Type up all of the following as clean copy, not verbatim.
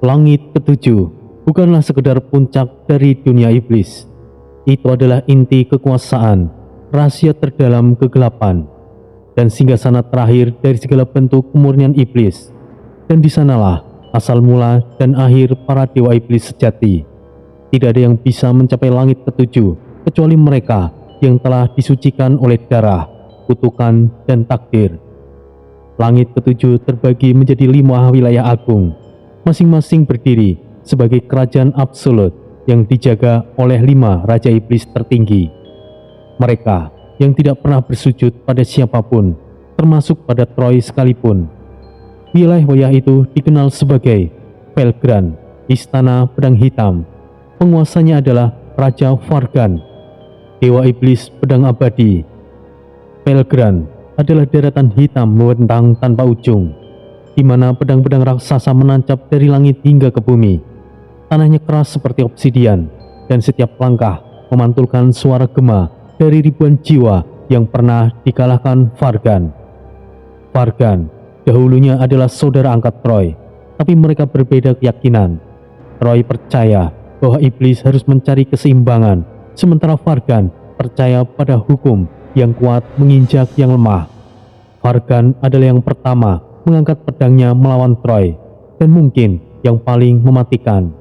Langit ketujuh bukanlah sekedar puncak dari dunia iblis. Itu adalah inti kekuasaan, rahasia terdalam kegelapan, dan singgasana terakhir dari segala bentuk kemurnian iblis. Dan di sanalah asal mula dan akhir para dewa iblis sejati. Tidak ada yang bisa mencapai langit ketujuh kecuali mereka yang telah disucikan oleh darah, kutukan, dan takdir. Langit ketujuh terbagi menjadi 5 wilayah agung, masing-masing berdiri sebagai kerajaan absolut yang dijaga oleh 5 raja iblis tertinggi. Mereka yang tidak pernah bersujud pada siapapun, termasuk pada Troy sekalipun. Wilayah itu dikenal sebagai Pelgran, Istana Pedang Hitam. Penguasanya adalah Raja Vargan, Dewa Iblis Pedang Abadi. Pelgran adalah daratan hitam membentang tanpa ujung, di mana pedang-pedang raksasa menancap dari langit hingga ke bumi. Tanahnya keras seperti obsidian, dan setiap langkah memantulkan suara gema dari ribuan jiwa yang pernah dikalahkan Vargan. Vargan dahulunya adalah saudara angkat Troy, tapi mereka berbeda keyakinan. Troy percaya bahwa iblis harus mencari keseimbangan, sementara Vargan percaya pada hukum yang kuat menginjak yang lemah. Vargan adalah yang pertama mengangkat pedangnya melawan Troy, dan mungkin yang paling mematikan.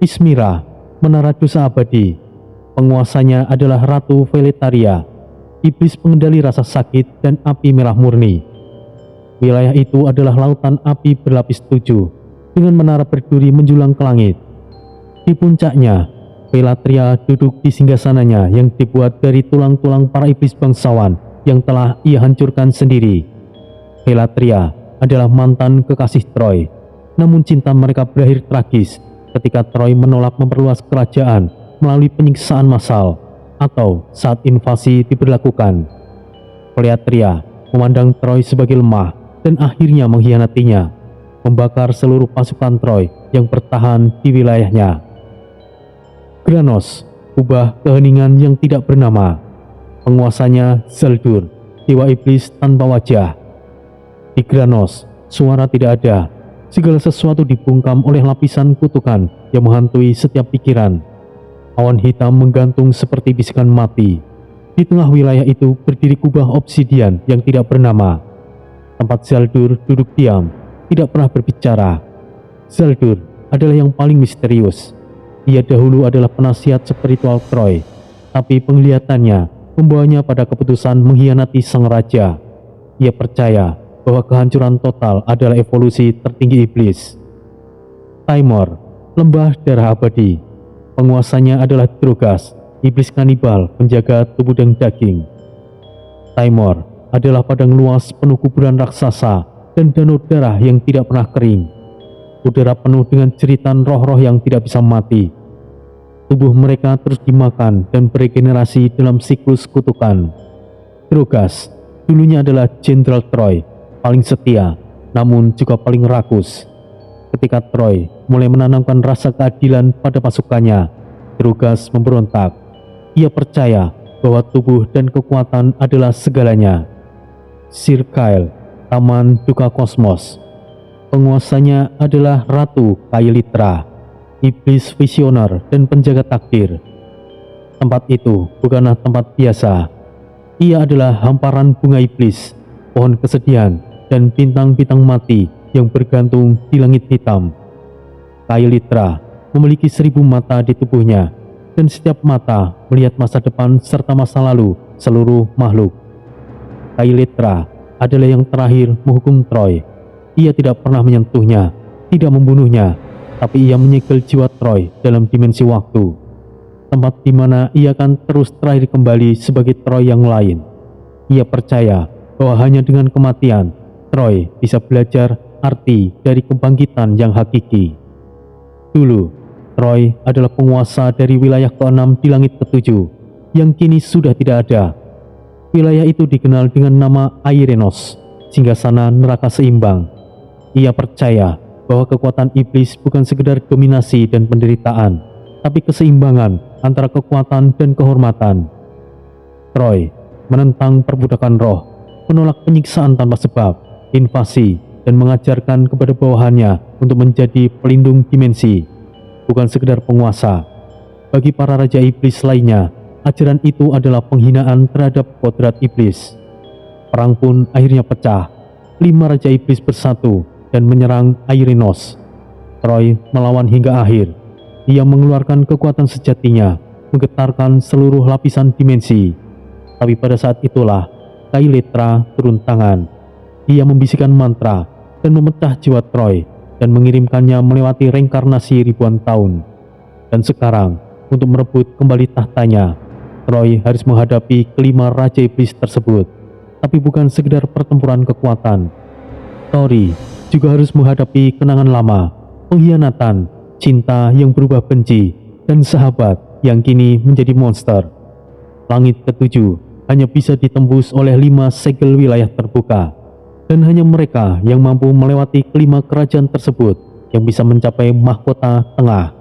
Ismira, menara dosa abadi. Penguasanya adalah Ratu Veletaria, iblis pengendali rasa sakit dan api merah murni. Wilayah itu adalah lautan api berlapis 7, dengan menara berduri menjulang ke langit. Di puncaknya, Velatria duduk di singgasananya yang dibuat dari tulang-tulang para iblis bangsawan yang telah ia hancurkan sendiri. Velatria adalah mantan kekasih Troy, namun cinta mereka berakhir tragis ketika Troy menolak memperluas kerajaan melalui penyiksaan massal atau saat invasi diberlakukan. Velatria memandang Troy sebagai lemah dan akhirnya mengkhianatinya, membakar seluruh pasukan Troy yang bertahan di wilayahnya. Granos, kubah keheningan yang tidak bernama. Penguasanya Zaldur, dewa iblis tanpa wajah. Di Granos, suara tidak ada. Segala sesuatu dibungkam oleh lapisan kutukan yang menghantui setiap pikiran. Awan hitam menggantung seperti bisikan mati. Di tengah wilayah itu berdiri kubah obsidian yang tidak bernama. Tempat Zaldur duduk diam, tidak pernah berbicara. Zaldur adalah yang paling misterius. Ia dahulu adalah penasihat spiritual Troy, tapi penglihatannya membawanya pada keputusan mengkhianati sang raja. Ia percaya bahwa kehancuran total adalah evolusi tertinggi iblis. Taimor, lembah darah abadi. Penguasanya adalah Drogas, iblis kanibal penjaga tubuh dan daging. Taimor adalah padang luas penuh kuburan raksasa dan danau darah yang tidak pernah kering. Udara penuh dengan jeritan roh-roh yang tidak bisa mati. Tubuh mereka terus dimakan dan beregenerasi dalam siklus kutukan. Drogas dulunya adalah Jenderal Troy, paling setia, namun juga paling rakus. Ketika Troy mulai menanamkan rasa keadilan pada pasukannya, Drogas memberontak. Ia percaya bahwa tubuh dan kekuatan adalah segalanya. Sir Kyle, Taman Duka Kosmos. Penguasanya adalah Ratu Kailitra, iblis visioner dan penjaga takdir. Tempat itu bukanlah tempat biasa. Ia adalah hamparan bunga iblis, pohon kesedihan, dan bintang-bintang mati yang bergantung di langit hitam. Kailitra memiliki 1000 mata di tubuhnya, dan setiap mata melihat masa depan serta masa lalu seluruh makhluk. Kailitra adalah yang terakhir menghukum Troy. Ia tidak pernah menyentuhnya, tidak membunuhnya, tapi ia menyegel jiwa Troy dalam dimensi waktu, tempat di mana ia akan terus terakhir kembali sebagai Troy yang lain. Ia percaya bahwa hanya dengan kematian, Troy bisa belajar arti dari kebangkitan yang hakiki. Dulu, Troy adalah penguasa dari wilayah ke-6 di langit ke-7, yang kini sudah tidak ada. Wilayah itu dikenal dengan nama Airenos, singgasana neraka seimbang. Ia percaya bahwa kekuatan iblis bukan sekedar dominasi dan penderitaan, tapi keseimbangan antara kekuatan dan kehormatan. Troy menentang perbudakan roh, menolak penyiksaan tanpa sebab, invasi, dan mengajarkan kepada bawahannya untuk menjadi pelindung dimensi, bukan sekedar penguasa. Bagi para raja iblis lainnya, ajaran itu adalah penghinaan terhadap kodrat iblis. Perang pun akhirnya pecah. 5 raja iblis bersatu dan menyerang Airenos. Troy melawan hingga akhir. Ia mengeluarkan kekuatan sejatinya, menggetarkan seluruh lapisan dimensi. Tapi pada saat itulah Kailetra turun tangan. Ia membisikkan mantra dan memecah jiwa Troy dan mengirimkannya melewati reinkarnasi ribuan tahun. Dan sekarang, untuk merebut kembali tahtanya, Troy harus menghadapi kelima raja iblis tersebut. Tapi bukan sekedar pertempuran kekuatan. Tori juga harus menghadapi kenangan lama, pengkhianatan, cinta yang berubah benci, dan sahabat yang kini menjadi monster. Langit ketujuh hanya bisa ditembus oleh 5 segel wilayah terbuka, dan hanya mereka yang mampu melewati kelima kerajaan tersebut yang bisa mencapai mahkota tengah,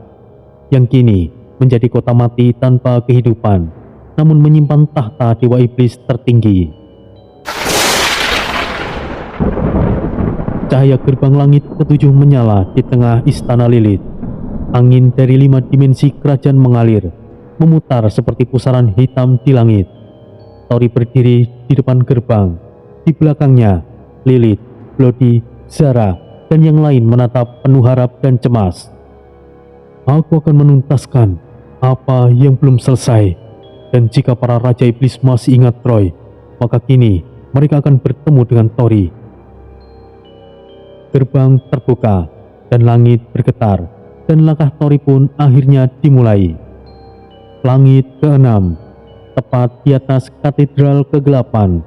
yang kini menjadi kota mati tanpa kehidupan, namun menyimpan tahta dewa iblis tertinggi. Cahaya gerbang langit ketujuh menyala di tengah istana Lilith. Angin dari 5 dimensi kerajaan mengalir, memutar seperti pusaran hitam di langit. Tori berdiri di depan gerbang. Di belakangnya, Lilith, Bloody, Zara, dan yang lain menatap penuh harap dan cemas. Aku akan menuntaskan apa yang belum selesai, dan jika para raja iblis masih ingat Troy, maka kini mereka akan bertemu dengan Tori. Gerbang terbuka dan langit bergetar, dan langkah Tori pun akhirnya dimulai. Langit ke-6, tepat di atas katedral kegelapan,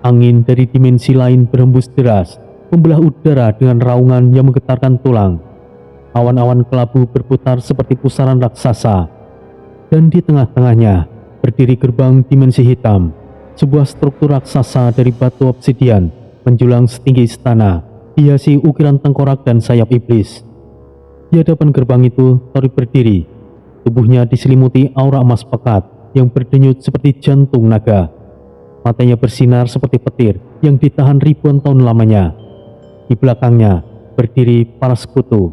angin dari dimensi lain berhembus deras, membelah udara dengan raungan yang menggetarkan tulang. Awan-awan kelabu berputar seperti pusaran raksasa, dan di tengah-tengahnya berdiri gerbang dimensi hitam, sebuah struktur raksasa dari batu obsidian menjulang setinggi istana, dihiasi ukiran tengkorak dan sayap iblis. Di hadapan gerbang itu, Tori berdiri. Tubuhnya diselimuti aura emas pekat yang berdenyut seperti jantung naga. Matanya bersinar seperti petir yang ditahan ribuan tahun lamanya. Di belakangnya berdiri para sekutu,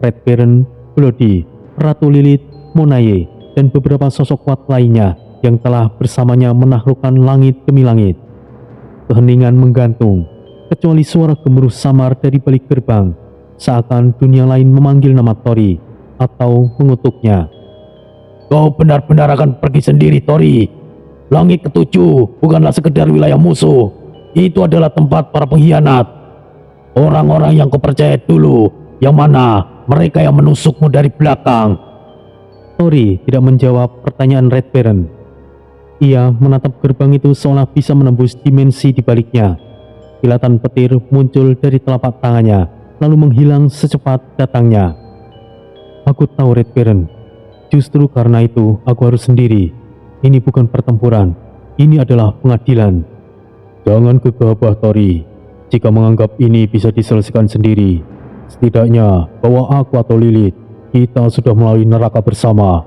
Red Baron, Bloody, Ratu Lilith, Monaye, dan beberapa sosok kuat lainnya yang telah bersamanya menaklukkan langit demi langit. Keheningan menggantung, kecuali suara gemuruh samar dari balik gerbang, seakan dunia lain memanggil nama Tori atau mengutuknya. Kau benar-benar akan pergi sendiri, Tori. Langit ketujuh bukanlah sekedar wilayah musuh. Itu adalah tempat para pengkhianat. Orang-orang yang kau percaya dulu, yang mana mereka yang menusukmu dari belakang. Tori tidak menjawab pertanyaan Red Baron. Ia menatap gerbang itu seolah bisa menembus dimensi di baliknya. Kilatan petir muncul dari telapak tangannya, lalu menghilang secepat datangnya. Aku tahu, Red Baron. Justru karena itu aku harus sendiri. Ini bukan pertempuran, ini adalah pengadilan. Jangan gegabah, Tori. Jika menganggap ini bisa diselesaikan sendiri, setidaknya bawa aku atau Lilith, kita sudah melalui neraka bersama,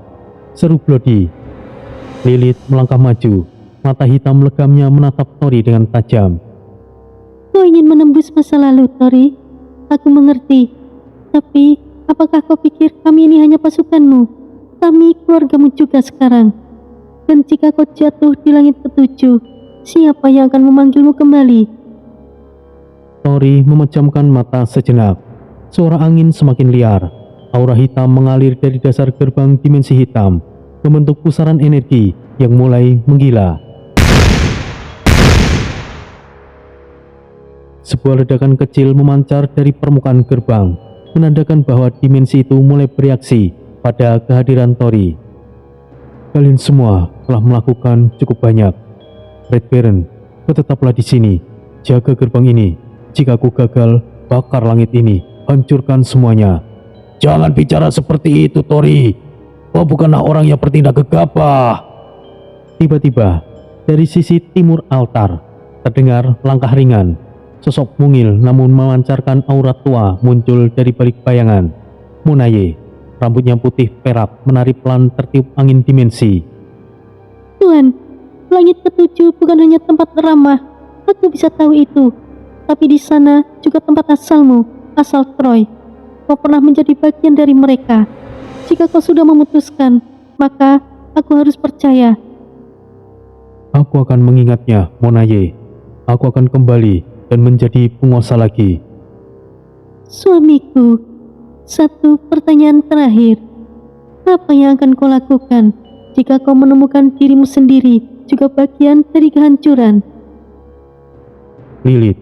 seru Bloody. Lilith melangkah maju, mata hitam legamnya menatap Tori dengan tajam. Kau ingin menembus masa lalu, Tori? Aku mengerti. Tapi, apakah kau pikir kami ini hanya pasukanmu? Kami keluargamu juga sekarang. Dan jika kau jatuh di langit ketujuh, siapa yang akan memanggilmu kembali? Tori memejamkan mata sejenak. Suara angin semakin liar. Aura hitam mengalir dari dasar gerbang dimensi hitam, membentuk pusaran energi yang mulai menggila. Sebuah ledakan kecil memancar dari permukaan gerbang, menandakan bahwa dimensi itu mulai bereaksi pada kehadiran Tori. Kalian semua telah melakukan cukup banyak. Red Baron, kau tetaplah di sini. Jaga gerbang ini. Jika aku gagal, bakar langit ini. Hancurkan semuanya. Jangan bicara seperti itu, Tori. Kau bukanlah orang yang bertindak gegabah. Tiba-tiba, dari sisi timur altar, terdengar langkah ringan. Sosok mungil namun memancarkan aura tua muncul dari balik bayangan. Monaye, rambutnya putih perak, menari pelan tertiup angin dimensi. Tuan, langit ketujuh bukan hanya tempat ramah. Aku bisa tahu itu. Tapi di sana juga tempat asalmu, asal Troy. Kau pernah menjadi bagian dari mereka. Jika kau sudah memutuskan, maka aku harus percaya. Aku akan mengingatnya, Monaye. Aku akan kembali dan menjadi penguasa lagi. Suamiku, satu pertanyaan terakhir. Apa yang akan kau lakukan jika kau menemukan dirimu sendiri juga bagian dari kehancuran? Lilith,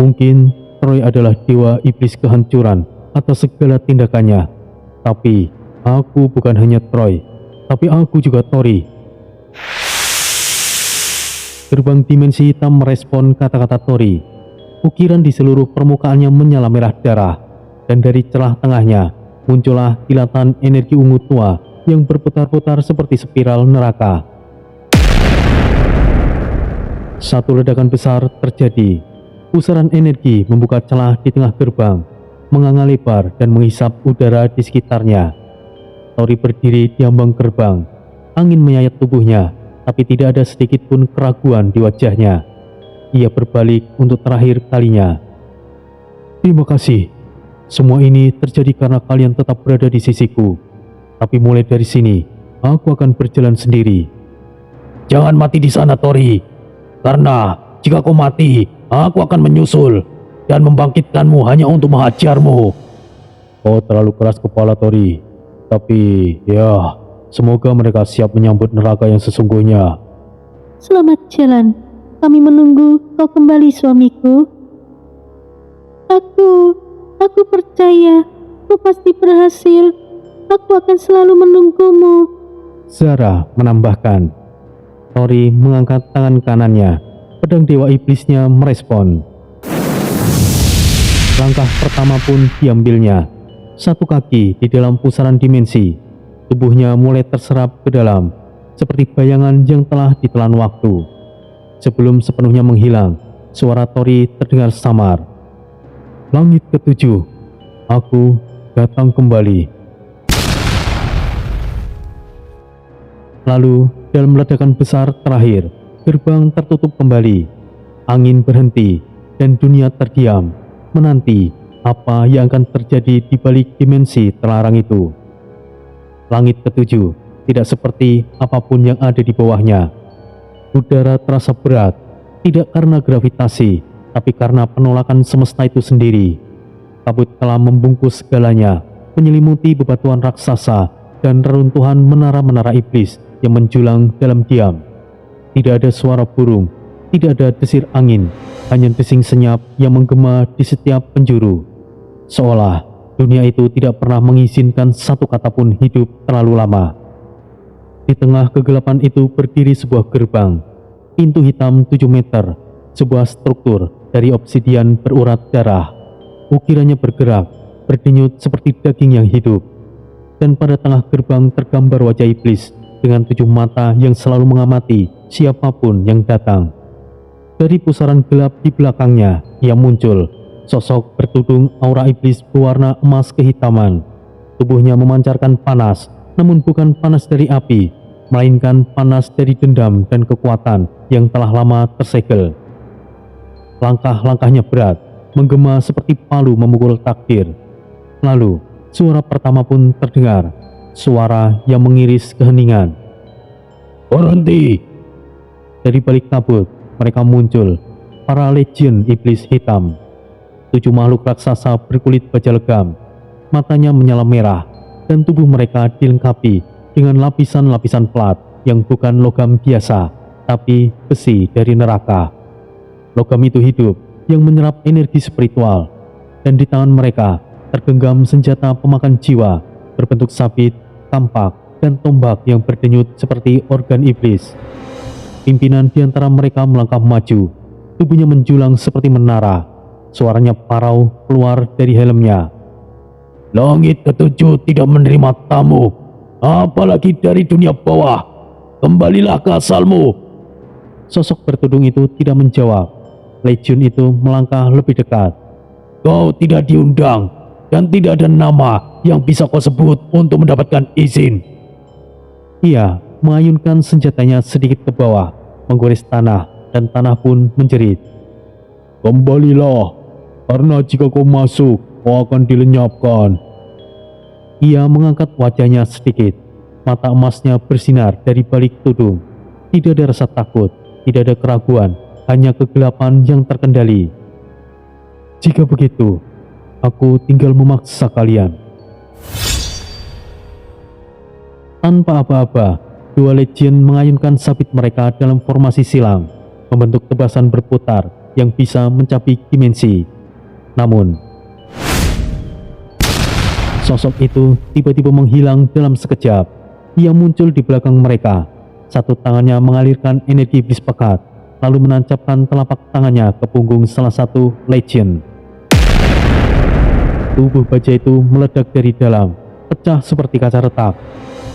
mungkin Troy adalah dewa iblis kehancuran atas segala tindakannya. Tapi aku bukan hanya Troy, tapi aku juga Tori. Gerbang dimensi hitam merespon kata-kata Tori. Ukiran di seluruh permukaannya menyala merah darah, dan dari celah tengahnya muncullah kilatan energi ungu tua yang berputar-putar seperti spiral neraka. Satu ledakan besar terjadi. Pusaran energi membuka celah di tengah gerbang, menganga lebar dan menghisap udara di sekitarnya. Tori berdiri di ambang gerbang. Angin menyayat tubuhnya, tapi tidak ada sedikit pun keraguan di wajahnya. Ia berbalik untuk terakhir kalinya. Terima kasih. Semua ini terjadi karena kalian tetap berada di sisiku. Tapi mulai dari sini, aku akan berjalan sendiri. Jangan mati di sana, Tori. Karena jika kau mati, aku akan menyusul dan membangkitkanmu hanya untuk menghajarmu. Kau terlalu keras kepala, Tori. Tapi, ya, semoga mereka siap menyambut neraka yang sesungguhnya. Selamat jalan. Kami menunggu kau kembali, suamiku. Aku percaya kau pasti berhasil. Aku akan selalu menunggumu. Zara menambahkan. Tori mengangkat tangan kanannya. Pedang dewa iblisnya merespon. Langkah pertama pun diambilnya. Satu kaki di dalam pusaran dimensi. Tubuhnya mulai terserap ke dalam, seperti bayangan yang telah ditelan waktu. Sebelum sepenuhnya menghilang, suara Tori terdengar samar. Langit ketujuh, aku datang kembali. Lalu, dalam ledakan besar terakhir, gerbang tertutup kembali. Angin berhenti, dan dunia terdiam, menanti apa yang akan terjadi di balik dimensi terlarang itu. Langit ketujuh tidak seperti apapun yang ada di bawahnya. Udara terasa berat, tidak karena gravitasi, tapi karena penolakan semesta itu sendiri. Kabut telah membungkus segalanya, menyelimuti bebatuan raksasa dan reruntuhan menara-menara iblis yang menjulang dalam diam. Tidak ada suara burung, tidak ada desir angin, hanya desing senyap yang menggema di setiap penjuru. Seolah dunia itu tidak pernah mengizinkan satu kata pun hidup terlalu lama. Di tengah kegelapan itu berdiri sebuah gerbang, pintu hitam 7 meter, sebuah struktur dari obsidian berurat darah. Ukirannya bergerak, berdenyut seperti daging yang hidup. Dan pada tengah gerbang tergambar wajah iblis dengan 7 mata yang selalu mengamati siapapun yang datang. Dari pusaran gelap di belakangnya, ia muncul, sosok bertudung aura iblis berwarna emas kehitaman. Tubuhnya memancarkan panas, namun bukan panas dari api, melainkan panas dari dendam dan kekuatan yang telah lama tersegel. Langkah-langkahnya berat, menggema seperti palu memukul takdir. Lalu, suara pertama pun terdengar, suara yang mengiris keheningan. Berhenti! Dari balik kabut, mereka muncul, para legion iblis hitam. 7 makhluk raksasa berkulit baja legam, matanya menyala merah, dan tubuh mereka dilengkapi dengan lapisan-lapisan pelat yang bukan logam biasa, tapi besi dari neraka. Logam itu hidup, yang menyerap energi spiritual, dan di tangan mereka tergenggam senjata pemakan jiwa berbentuk sabit, kampak, dan tombak yang berdenyut seperti organ iblis. Pimpinan di antara mereka melangkah maju, tubuhnya menjulang seperti menara, suaranya parau keluar dari helmnya. Langit ketujuh tidak menerima tamu, apalagi dari dunia bawah. Kembalilah ke asalmu. Sosok bertudung itu tidak menjawab. Legion itu melangkah lebih dekat. Kau tidak diundang, dan tidak ada nama yang bisa kau sebut untuk mendapatkan izin. Ia mengayunkan senjatanya sedikit ke bawah, menggores tanah, dan tanah pun menjerit. Kembalilah, karena jika kau masuk, kau akan dilenyapkan. Ia mengangkat wajahnya sedikit. Mata emasnya bersinar dari balik tudung. Tidak ada rasa takut, tidak ada keraguan, hanya kegelapan yang terkendali. Jika begitu, aku tinggal memaksa kalian. Tanpa aba-aba, dua legion mengayunkan sabit mereka dalam formasi silang, membentuk tebasan berputar yang bisa mencapai dimensi. Namun, sosok itu tiba-tiba menghilang dalam sekejap. Ia muncul di belakang mereka. Satu tangannya mengalirkan energi iblis pekat, lalu menancapkan telapak tangannya ke punggung salah satu legion. Tubuh baja itu meledak dari dalam, pecah seperti kaca retak.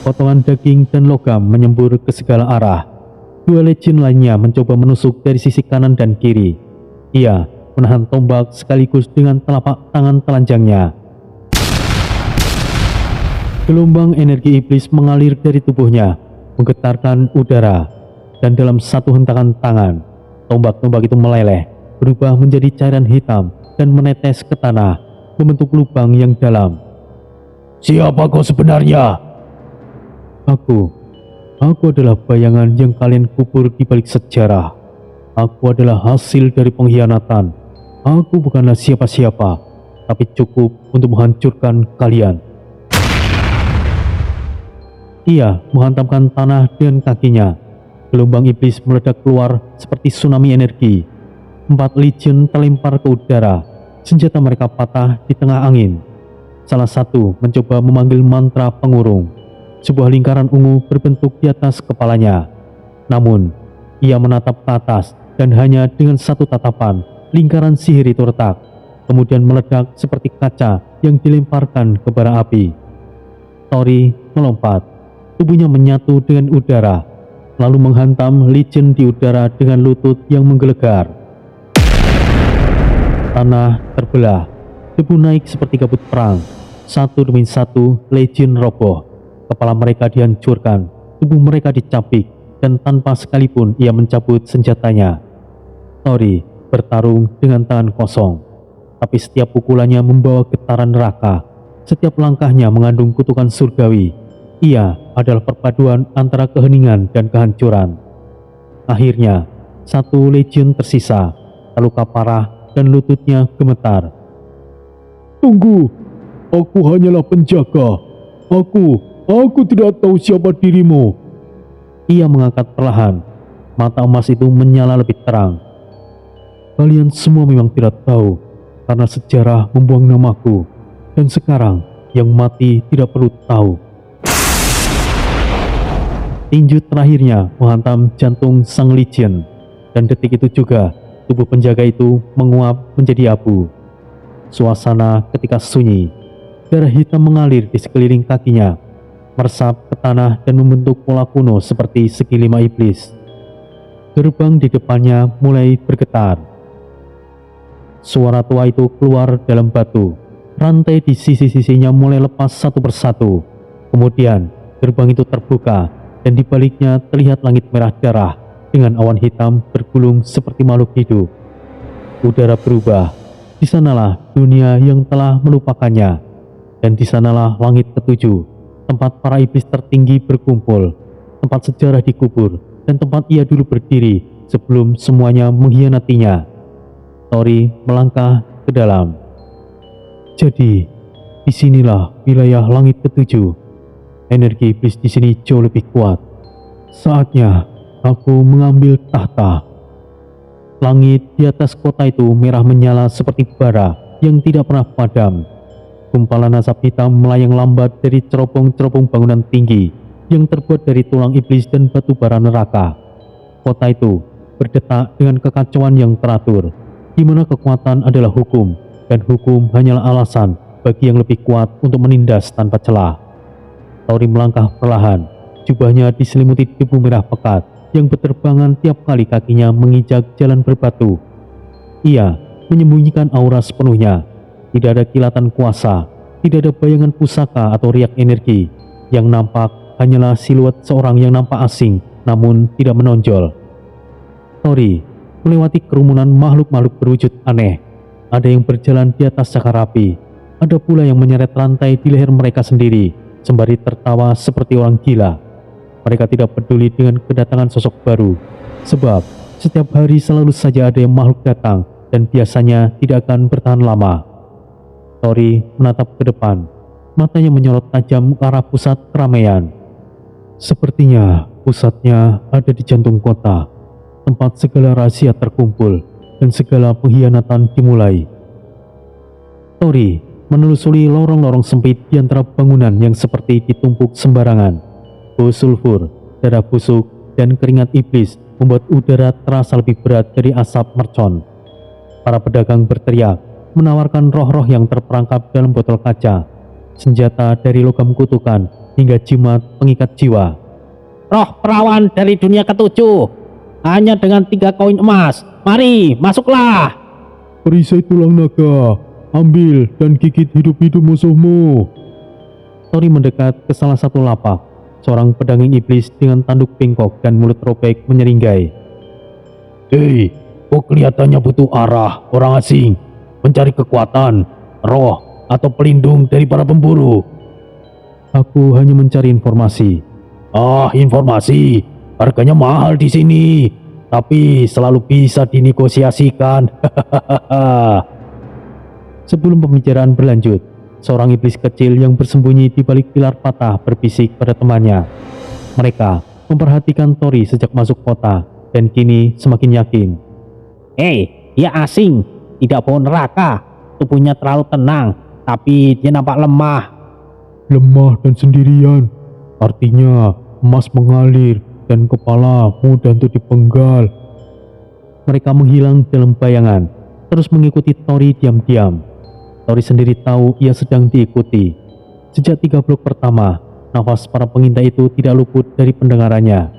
Potongan daging dan logam menyembur ke segala arah. Dua legion lainnya mencoba menusuk dari sisi kanan dan kiri. Ia menahan tombak sekaligus dengan telapak tangan telanjangnya. Gelombang energi iblis mengalir dari tubuhnya, menggetarkan udara, dan dalam satu hentakan tangan, tombak-tombak itu meleleh, berubah menjadi cairan hitam dan menetes ke tanah, membentuk lubang yang dalam. Siapa kau sebenarnya? Aku adalah bayangan yang kalian kubur di balik sejarah. Aku adalah hasil dari pengkhianatan. Aku bukanlah siapa-siapa, tapi cukup untuk menghancurkan kalian. Ia menghantamkan tanah dengan kakinya. Gelombang iblis meledak keluar seperti tsunami energi. 4 legion terlempar ke udara. Senjata mereka patah di tengah angin. Salah satu mencoba memanggil mantra pengurung. Sebuah lingkaran ungu berbentuk di atas kepalanya. Namun, ia menatap ke atas dan hanya dengan satu tatapan, lingkaran sihir itu retak. Kemudian meledak seperti kaca yang dilemparkan ke bara api. Tori melompat. Tubuhnya menyatu dengan udara, lalu menghantam legion di udara dengan lutut yang menggelegar. Tanah terbelah, debu naik seperti kabut perang. Satu demi satu legion roboh. Kepala mereka dihancurkan, tubuh mereka dicapik, dan tanpa sekalipun ia mencabut senjatanya. Tori bertarung dengan tangan kosong, tapi setiap pukulannya membawa getaran neraka. Setiap langkahnya mengandung kutukan surgawi. Ia adalah perpaduan antara keheningan dan kehancuran. Akhirnya, satu legion tersisa, terluka parah dan lututnya gemetar. Tunggu, aku hanyalah penjaga. Aku tidak tahu siapa dirimu. Ia mengangkat perlahan. Mata emas itu menyala lebih terang. Kalian semua memang tidak tahu, karena sejarah membuang namaku. Dan sekarang, yang mati tidak perlu tahu. Tinju terakhirnya menghantam jantung sang legion, dan detik itu juga tubuh penjaga itu menguap menjadi abu. Suasana ketika sunyi, darah hitam mengalir di sekeliling kakinya, meresap ke tanah dan membentuk pola kuno seperti segi 5 iblis. Gerbang di depannya mulai bergetar. Suara tua itu keluar dalam batu. Rantai di sisi-sisinya mulai lepas satu persatu. Kemudian gerbang itu terbuka, dan di baliknya terlihat langit merah darah dengan awan hitam bergulung seperti makhluk hidup. Udara berubah. Di sanalah dunia yang telah melupakannya, dan di sanalah langit ketujuh, tempat para iblis tertinggi berkumpul, tempat sejarah dikubur, dan tempat ia dulu berdiri sebelum semuanya mengkhianatinya. Tori melangkah ke dalam. Jadi, disinilah wilayah langit ketujuh. Energi iblis di sini jauh lebih kuat. Saatnya aku mengambil tahta. Langit di atas kota itu merah menyala seperti bara yang tidak pernah padam. Gumpalan asap hitam melayang lambat dari cerobong-cerobong bangunan tinggi yang terbuat dari tulang iblis dan batu bara neraka. Kota itu berdetak dengan kekacauan yang teratur, di mana kekuatan adalah hukum, dan hukum hanyalah alasan bagi yang lebih kuat untuk menindas tanpa celah. Tori melangkah perlahan, jubahnya diselimuti debu merah pekat yang berterbangan tiap kali kakinya menginjak jalan berbatu. Ia menyembunyikan aura sepenuhnya. Tidak ada kilatan kuasa, tidak ada bayangan pusaka atau riak energi. Yang nampak hanyalah siluet seorang yang nampak asing namun tidak menonjol. Tori melewati kerumunan makhluk-makhluk berwujud aneh. Ada yang berjalan di atas cakar api, ada pula yang menyeret rantai di leher mereka sendiri, sembari tertawa seperti orang gila. Mereka tidak peduli dengan kedatangan sosok baru, sebab setiap hari selalu saja ada yang makhluk datang dan biasanya tidak akan bertahan lama. Tori menatap ke depan, matanya menyorot tajam ke arah pusat keramaian. Sepertinya pusatnya ada di jantung kota, tempat segala rahasia terkumpul dan segala pengkhianatan dimulai. Tori menelusuri lorong-lorong sempit di antara bangunan yang seperti ditumpuk sembarangan. Bau sulfur, darah busuk, dan keringat iblis membuat udara terasa lebih berat dari asap mercon. Para pedagang berteriak, menawarkan roh-roh yang terperangkap dalam botol kaca, senjata dari logam kutukan, hingga jimat pengikat jiwa. Roh perawan dari dunia ketujuh, hanya dengan 3 koin emas. Mari, masuklah. Perisai tulang naga, ambil dan gigit hidup-hidup musuhmu. Tori mendekat ke salah satu lapak. Seorang pedaging iblis dengan tanduk bengkok dan mulut robek menyeringai. Hei, kok kelihatannya butuh arah, orang asing? Mencari kekuatan, roh, atau pelindung dari para pemburu? Aku hanya mencari informasi. Ah, informasi. Harganya mahal di sini, tapi selalu bisa dinegosiasikan. Sebelum pembicaraan berlanjut, seorang iblis kecil yang bersembunyi di balik pilar patah berbisik pada temannya. Mereka memperhatikan Tori sejak masuk kota dan kini semakin yakin. Hei, dia asing, tidak bau neraka, tubuhnya terlalu tenang, tapi dia nampak lemah. Lemah dan sendirian, artinya emas mengalir dan kepala mudah untuk dipenggal. Mereka menghilang dalam bayangan, terus mengikuti Tori diam-diam. Tori sendiri tahu ia sedang diikuti. Sejak 3 blok pertama, nafas para pengintai itu tidak luput dari pendengarannya.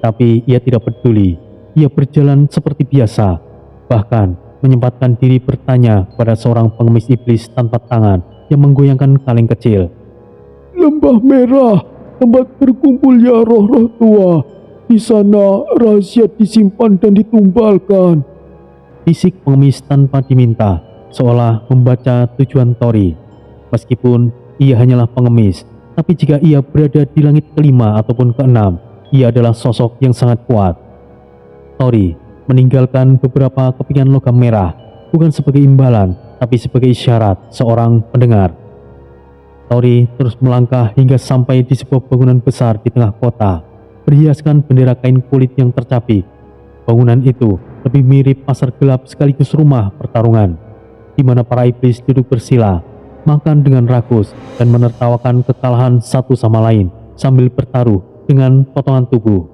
Tapi ia tidak peduli. Ia berjalan seperti biasa, bahkan menyempatkan diri bertanya pada seorang pengemis iblis tanpa tangan yang menggoyangkan kaleng kecil. Lembah merah, tempat berkumpulnya roh-roh tua. Di sana rahasia disimpan dan ditumbalkan. Bisik pengemis tanpa diminta, seolah membaca tujuan Tori. Meskipun ia hanyalah pengemis, tapi jika ia berada di langit kelima ataupun keenam, ia adalah sosok yang sangat kuat. Tori meninggalkan beberapa kepingan logam merah, bukan sebagai imbalan, tapi sebagai isyarat seorang pendengar. Tori terus melangkah hingga sampai di sebuah bangunan besar di tengah kota, berhiaskan bendera kain kulit yang tercapik. Bangunan itu lebih mirip pasar gelap sekaligus rumah pertarungan, di mana para iblis duduk bersila, makan dengan rakus, dan menertawakan kekalahan satu sama lain sambil bertaruh dengan potongan tubuh.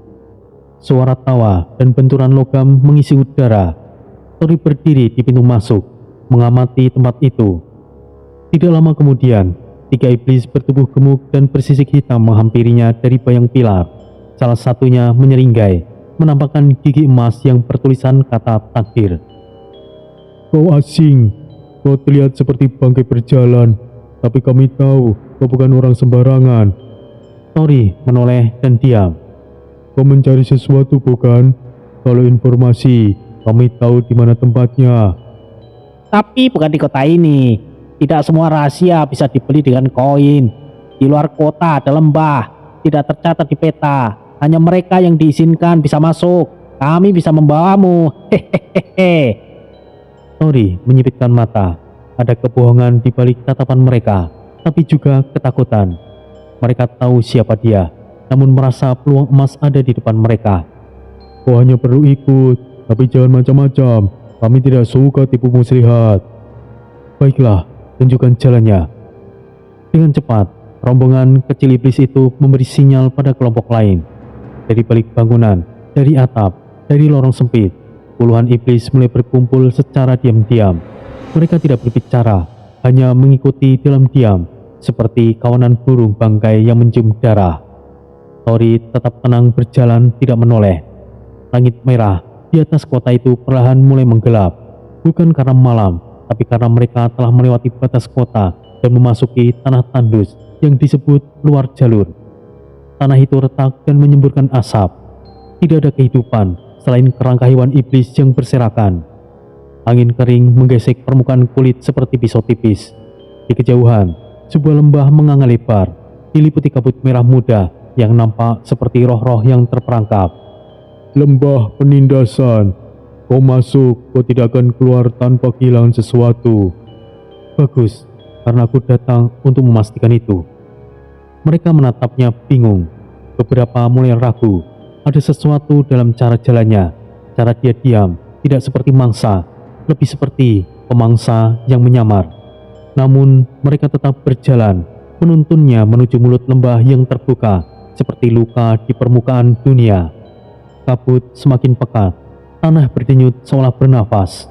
Suara tawa dan benturan logam mengisi udara. Tori berdiri di pintu masuk, mengamati tempat itu. Tidak lama kemudian, 3 iblis bertubuh gemuk dan bersisik hitam menghampirinya dari bayang pilar. Salah satunya menyeringai, menampakkan gigi emas yang bertulisan kata takdir. Kau asing, kau terlihat seperti bangkai berjalan, tapi kami tahu kau bukan orang sembarangan. Tori menoleh dan diam. Kau mencari sesuatu bukan? Kalau informasi, kami tahu di mana tempatnya. Tapi bukan di kota ini. Tidak semua rahasia bisa dibeli dengan koin. Di luar kota ada lembah, tidak tercatat di peta. Hanya mereka yang diizinkan bisa masuk. Kami bisa membawamu. Hehehe. Tori menyipitkan mata. Ada kebohongan di balik tatapan mereka, tapi juga ketakutan. Mereka tahu siapa dia, namun merasa peluang emas ada di depan mereka. Kau hanya perlu ikut, tapi jangan macam-macam. Kami tidak suka tipu muslihat. Baiklah, tunjukkan jalannya. Dengan cepat, rombongan kecil iblis itu memberi sinyal pada kelompok lain. Dari balik bangunan, dari atap, dari lorong sempit, puluhan iblis mulai berkumpul secara diam-diam. Mereka tidak berbicara, hanya mengikuti dalam diam, seperti kawanan burung bangkai yang mencium darah. Tori tetap tenang berjalan, tidak menoleh. Langit merah di atas kota itu perlahan mulai menggelap, bukan karena malam, tapi karena mereka telah melewati batas kota dan memasuki tanah tandus yang disebut luar jalur. Tanah itu retak dan menyemburkan asap. Tidak ada kehidupan, selain kerangka hewan iblis yang berserakan. Angin kering menggesek permukaan kulit seperti pisau tipis. Di kejauhan, sebuah lembah menganga lebar, diliputi kabut merah muda yang nampak seperti roh-roh yang terperangkap. Lembah penindasan. Kau masuk, kau tidak akan keluar tanpa kehilangan sesuatu. Bagus, karena aku datang untuk memastikan itu. Mereka menatapnya bingung. Beberapa mulai ragu. Ada sesuatu dalam cara jalannya. Cara dia diam, tidak seperti mangsa, lebih seperti pemangsa yang menyamar. Namun mereka tetap berjalan, menuntunnya menuju mulut lembah yang terbuka, seperti luka di permukaan dunia. Kabut semakin pekat, tanah berdenyut seolah bernafas.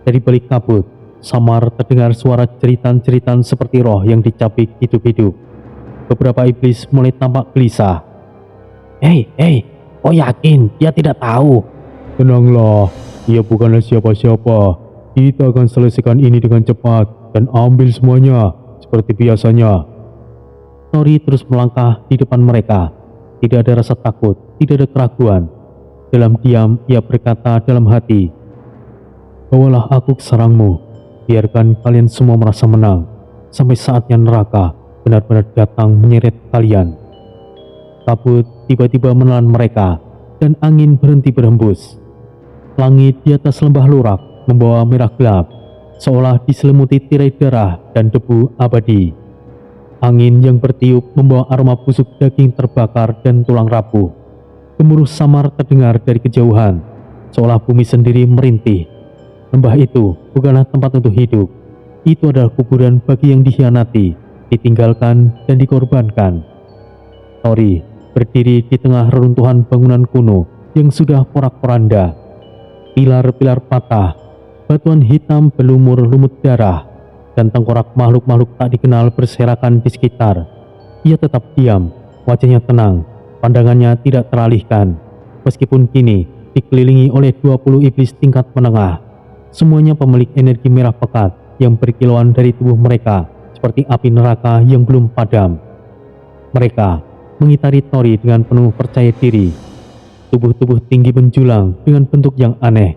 Dari balik kabut, samar terdengar suara jeritan-jeritan seperti roh yang dicabik hidup-hidup. Beberapa iblis mulai tampak gelisah. Hei, kau yakin dia tidak tahu? Tenanglah, ia bukanlah siapa-siapa. Kita akan selesaikan ini dengan cepat dan ambil semuanya seperti biasanya. Tori terus melangkah di depan mereka. Tidak ada rasa takut, tidak ada keraguan. Dalam diam ia berkata dalam hati, "Bawalah aku ke sarangmu. Biarkan kalian semua merasa menang, sampai saatnya neraka benar-benar datang menyeret kalian." Kabut tiba-tiba menelan mereka, dan angin berhenti berhembus. Langit di atas lembah lurak membawa merah gelap, seolah diselimuti tirai darah dan debu abadi. Angin yang bertiup membawa aroma busuk daging terbakar dan tulang rapuh. Gemuruh samar terdengar dari kejauhan, seolah bumi sendiri merintih. Lembah itu bukanlah tempat untuk hidup. Itu adalah kuburan bagi yang dikhianati, ditinggalkan, dan dikorbankan. Tori berdiri di tengah reruntuhan bangunan kuno yang sudah porak-poranda. Pilar-pilar patah, batuan hitam berlumur lumut darah, dan tengkorak makhluk-makhluk tak dikenal berserakan di sekitar. Ia tetap diam, wajahnya tenang, pandangannya tidak teralihkan. Meskipun kini dikelilingi oleh 20 iblis tingkat menengah, semuanya pemilik energi merah pekat yang berkilauan dari tubuh mereka seperti api neraka yang belum padam. Mereka mengitari Tori dengan penuh percaya diri. Tubuh-tubuh tinggi menjulang dengan bentuk yang aneh,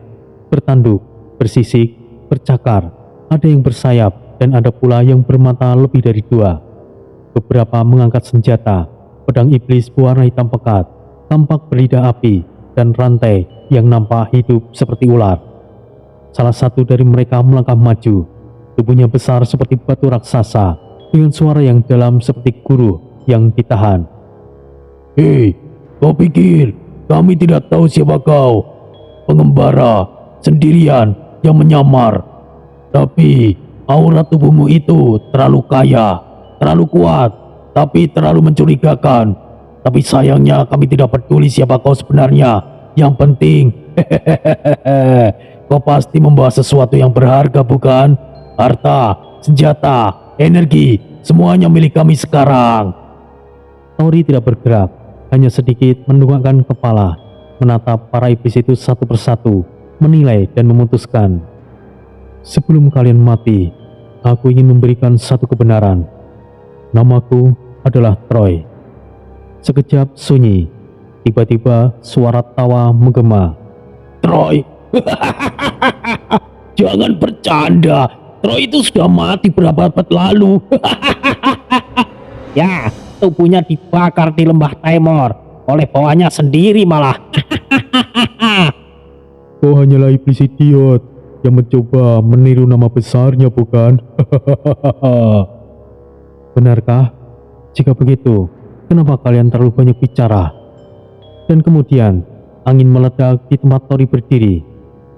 bertanduk, bersisik, bercakar, ada yang bersayap, dan ada pula yang bermata lebih dari 2. Beberapa mengangkat senjata, pedang iblis berwarna hitam pekat, tampak berlidah api, dan rantai yang nampak hidup seperti ular. Salah satu dari mereka melangkah maju, tubuhnya besar seperti batu raksasa, dengan suara yang dalam seperti guru yang ditahan. Hei, kau pikir kami tidak tahu siapa kau? Pengembara, sendirian, yang menyamar. Tapi aura tubuhmu itu terlalu kaya, terlalu kuat, tapi terlalu mencurigakan. Tapi sayangnya kami tidak peduli siapa kau sebenarnya. Yang penting, kau pasti membawa sesuatu yang berharga, bukan? Harta, senjata, energi, semuanya milik kami sekarang. Tori tidak bergerak, hanya sedikit mendongakkan kepala, menatap para iblis itu satu persatu, menilai dan memutuskan. Sebelum kalian mati, aku ingin memberikan satu kebenaran. Namaku adalah Troy. Sekejap sunyi, tiba-tiba suara tawa menggema. Troy, jangan bercanda. Troy itu sudah mati berapa abad lalu. Ya, tubuhnya dibakar di lembah Timor oleh bawahnya sendiri malah. Kau hanyalah iblis idiot yang mencoba meniru nama besarnya, bukan? Benarkah? Jika begitu, kenapa kalian terlalu banyak bicara? Dan kemudian, angin meledak di tempat Tori berdiri.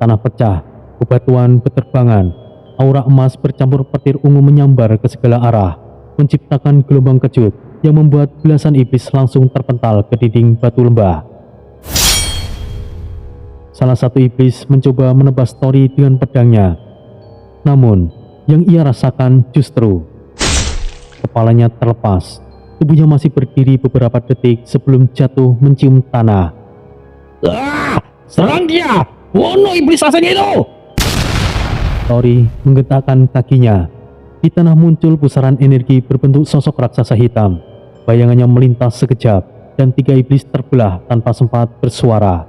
Tanah pecah, bebatuan berterbangan, aura emas bercampur petir ungu menyambar ke segala arah, menciptakan gelombang kejut yang membuat belasan iblis langsung terpental ke dinding batu lembah. Salah satu iblis mencoba menebas Tori dengan pedangnya. Namun, yang ia rasakan justru kepalanya terlepas. Tubuhnya masih berdiri beberapa detik sebelum jatuh mencium tanah. Serang dia! Bunuh iblis rasanya itu! Tori menggetakkan kakinya. Di tanah muncul pusaran energi berbentuk sosok raksasa hitam. Bayangannya melintas sekejap, dan 3 iblis terbelah tanpa sempat bersuara.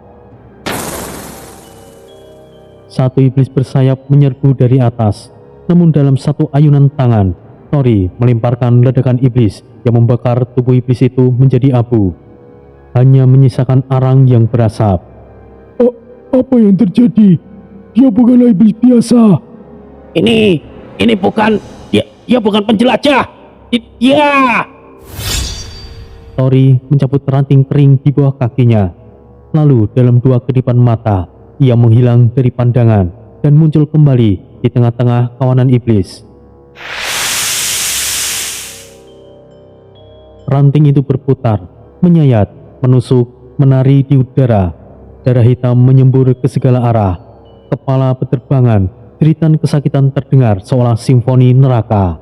Satu iblis bersayap menyerbu dari atas. Namun dalam satu ayunan tangan, Tori melemparkan ledakan iblis yang membakar tubuh iblis itu menjadi abu. Hanya menyisakan arang yang berasap. Apa yang terjadi? Dia bukanlah iblis biasa. Ini bukan dia bukan penjelajah. Dia. Tori mencabut ranting kering di bawah kakinya. Lalu dalam dua kedipan mata, ia menghilang dari pandangan dan muncul kembali di tengah-tengah kawanan iblis. Ranting itu berputar, menyayat, menusuk, menari di udara. Darah hitam menyembur ke segala arah. Kepala berterbangan, jeritan kesakitan terdengar seolah simfoni neraka.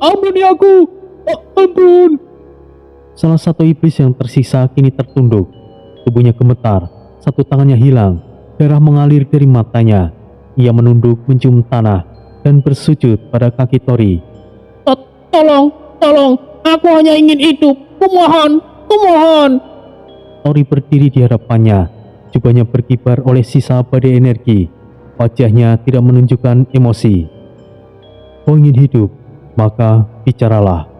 Ampuni aku, ampun. Salah satu iblis yang tersisa kini tertunduk. Tubuhnya gemetar, satu tangannya hilang, darah mengalir dari matanya. Ia menunduk mencium tanah dan bersujud pada kaki Tori. Tolong, aku hanya ingin hidup. Kumohon. Tori berdiri di hadapannya, jubahnya berkibar oleh sisa badai energi. Wajahnya tidak menunjukkan emosi. Kau ingin hidup, maka bicaralah.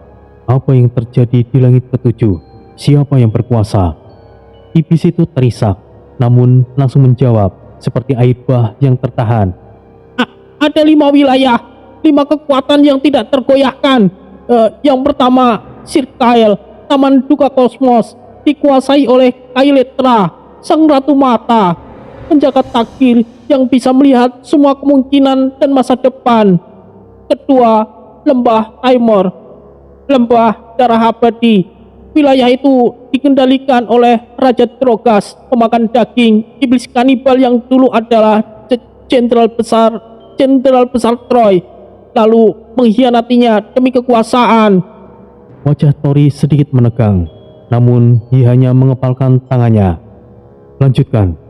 Apa yang terjadi di langit ketujuh? Siapa yang berkuasa? Iblis itu terisak, namun langsung menjawab seperti air bah yang tertahan. Ada 5 wilayah, 5 kekuatan yang tidak tergoyahkan. Yang pertama, Sirkael, Taman Duka Kosmos, dikuasai oleh Kailetra, Sang Ratu Mata, penjaga takdir yang bisa melihat semua kemungkinan dan masa depan. Kedua, Lembah Taimor, Lembah Darah Abadi. Wilayah itu dikendalikan oleh Raja Drogas, pemakan daging, iblis kanibal yang dulu adalah Jenderal Besar Troy, lalu mengkhianatinya demi kekuasaan. Wajah Tori sedikit menegang, namun ia hanya mengepalkan tangannya. Lanjutkan.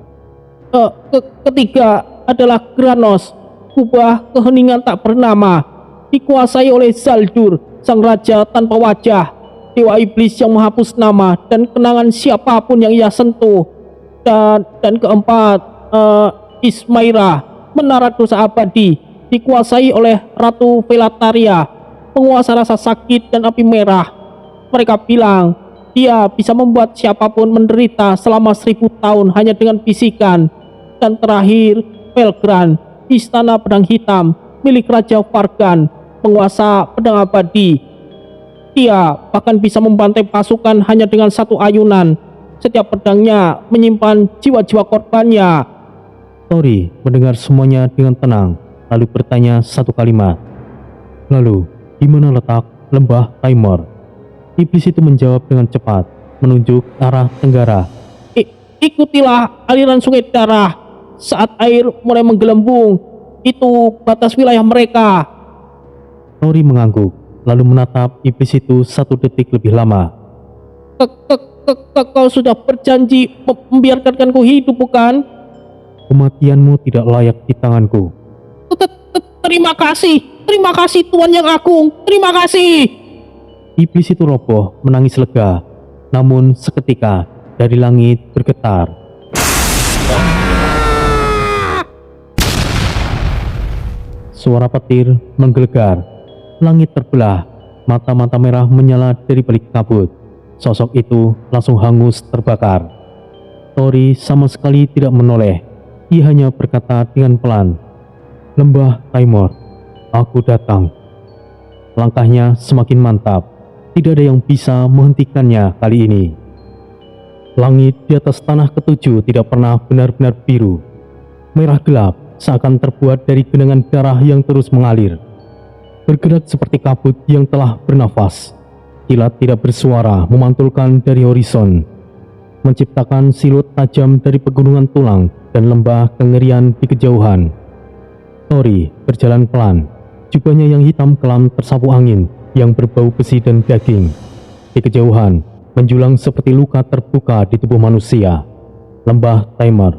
Ketiga adalah Granos, kubah keheningan tak bernama, dikuasai oleh Zaldur, sang raja tanpa wajah, dewa iblis yang menghapus nama dan kenangan siapapun yang ia sentuh. Dan keempat, Ismaira, menara dosa abadi, dikuasai oleh Ratu Velataria, penguasa rasa sakit dan api merah. Mereka bilang dia bisa membuat siapapun menderita selama 1000 tahun hanya dengan bisikan. Dan terakhir, Pelgran, istana pedang hitam milik Raja Vargan, penguasa pedang abadi. Dia bahkan bisa membantai pasukan hanya dengan satu ayunan. Setiap pedangnya menyimpan jiwa-jiwa korbannya. Tori mendengar semuanya dengan tenang, lalu bertanya satu kalimat. Lalu, di mana letak Lembah Taimor? Iblis itu menjawab dengan cepat, menunjuk arah tenggara. Ikutilah aliran sungai darah. Saat air mulai menggelembung, itu batas wilayah mereka. Tori mengangguk, lalu menatap iblis itu 1 detik lebih lama. Kau sudah berjanji membiarkanku hidup, bukan? Kematianmu tidak layak di tanganku. Terima kasih Tuan Yang Agung, terima kasih. Iblis itu roboh menangis lega, namun seketika dari langit bergetar. Suara petir menggelegar, langit terbelah, mata-mata merah menyala dari balik kabut. Sosok itu langsung hangus terbakar. Tori sama sekali tidak menoleh. Ia hanya berkata dengan pelan, "Lembah Taimor, aku datang." Langkahnya semakin mantap. Tidak ada yang bisa menghentikannya kali ini. Langit di atas tanah ketujuh tidak pernah benar-benar biru. Merah gelap seakan terbuat dari genangan darah yang terus mengalir. Bergerak seperti kabut yang telah bernafas. Kilat tidak bersuara memantulkan dari horizon, menciptakan siluet tajam dari pegunungan tulang dan lembah kengerian di kejauhan. Tori berjalan pelan, jubahnya yang hitam kelam tersapu angin yang berbau besi dan daging. Di kejauhan, menjulang seperti luka terbuka di tubuh manusia. Lembah Taimor,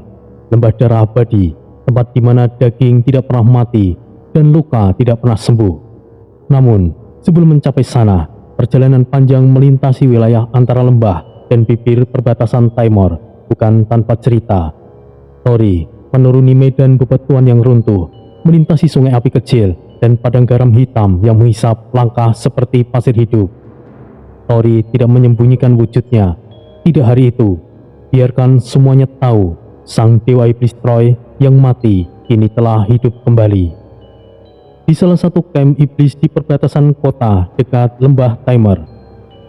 lembah darah abadi, tempat di mana daging tidak pernah mati dan luka tidak pernah sembuh. Namun, sebelum mencapai sana, perjalanan panjang melintasi wilayah antara lembah dan bibir perbatasan Taimor bukan tanpa cerita. Tori menuruni medan bebatuan yang runtuh, melintasi sungai api kecil dan padang garam hitam yang menghisap langkah seperti pasir hidup. Tori tidak menyembunyikan wujudnya. Tidak hari itu, biarkan semuanya tahu, sang dewa iblis Troy yang mati kini telah hidup kembali. Di salah satu kamp iblis di perbatasan kota dekat lembah Timer,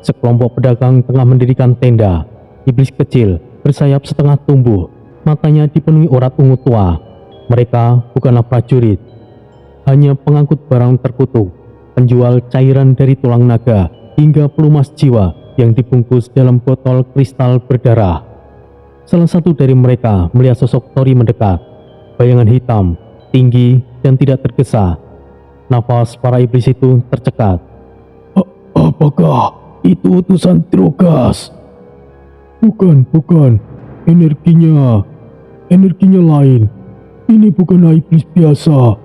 sekelompok pedagang tengah mendirikan tenda. Iblis kecil bersayap setengah tumbuh, matanya dipenuhi urat ungu tua. Mereka bukanlah prajurit, hanya pengangkut barang terkutuk, penjual cairan dari tulang naga hingga pelumas jiwa yang dibungkus dalam botol kristal berdarah. Salah satu dari mereka melihat sosok Tori mendekat. Bayangan hitam, tinggi dan tidak tergesa. Nafas para iblis itu tercekat. Apakah itu utusan Drogas? Bukan. Energinya lain. Ini bukan iblis biasa.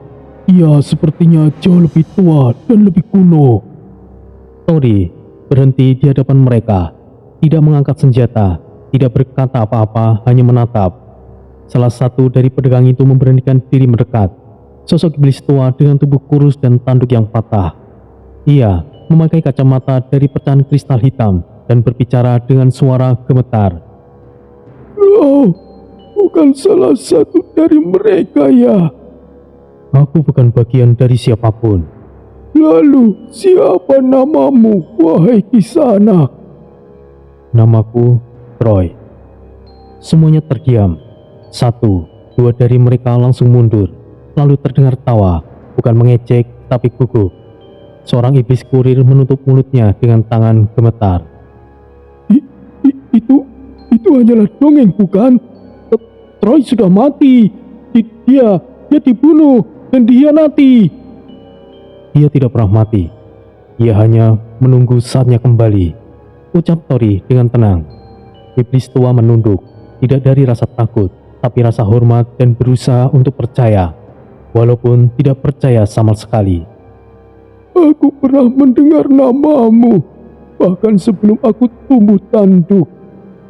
Ia sepertinya jauh lebih tua dan lebih kuno. Tori berhenti di hadapan mereka, tidak mengangkat senjata, tidak berkata apa-apa, hanya menatap. Salah satu dari pedagang itu memberanikan diri mendekat. Sosok iblis tua dengan tubuh kurus dan tanduk yang patah. Ia memakai kacamata dari pecahan kristal hitam dan berbicara dengan suara gemetar. Kau bukan salah satu dari mereka ya? Aku bukan bagian dari siapapun. Lalu siapa namamu, wahai Kisanak? Namaku Troy. Semuanya terdiam. Satu, dua dari mereka langsung mundur. Lalu terdengar tawa, bukan mengejek tapi gugup. Seorang iblis kurir menutup mulutnya dengan tangan gemetar. Itu hanyalah dongeng, bukan? Troy sudah mati. Dia dibunuh dan dihianati. Dia tidak pernah mati. Ia hanya menunggu saatnya kembali, ucap Tori dengan tenang. Iblis tua menunduk, tidak dari rasa takut, tapi rasa hormat dan berusaha untuk percaya, walaupun tidak percaya sama sekali. Aku pernah mendengar namamu, bahkan sebelum aku tumbuh tanduk.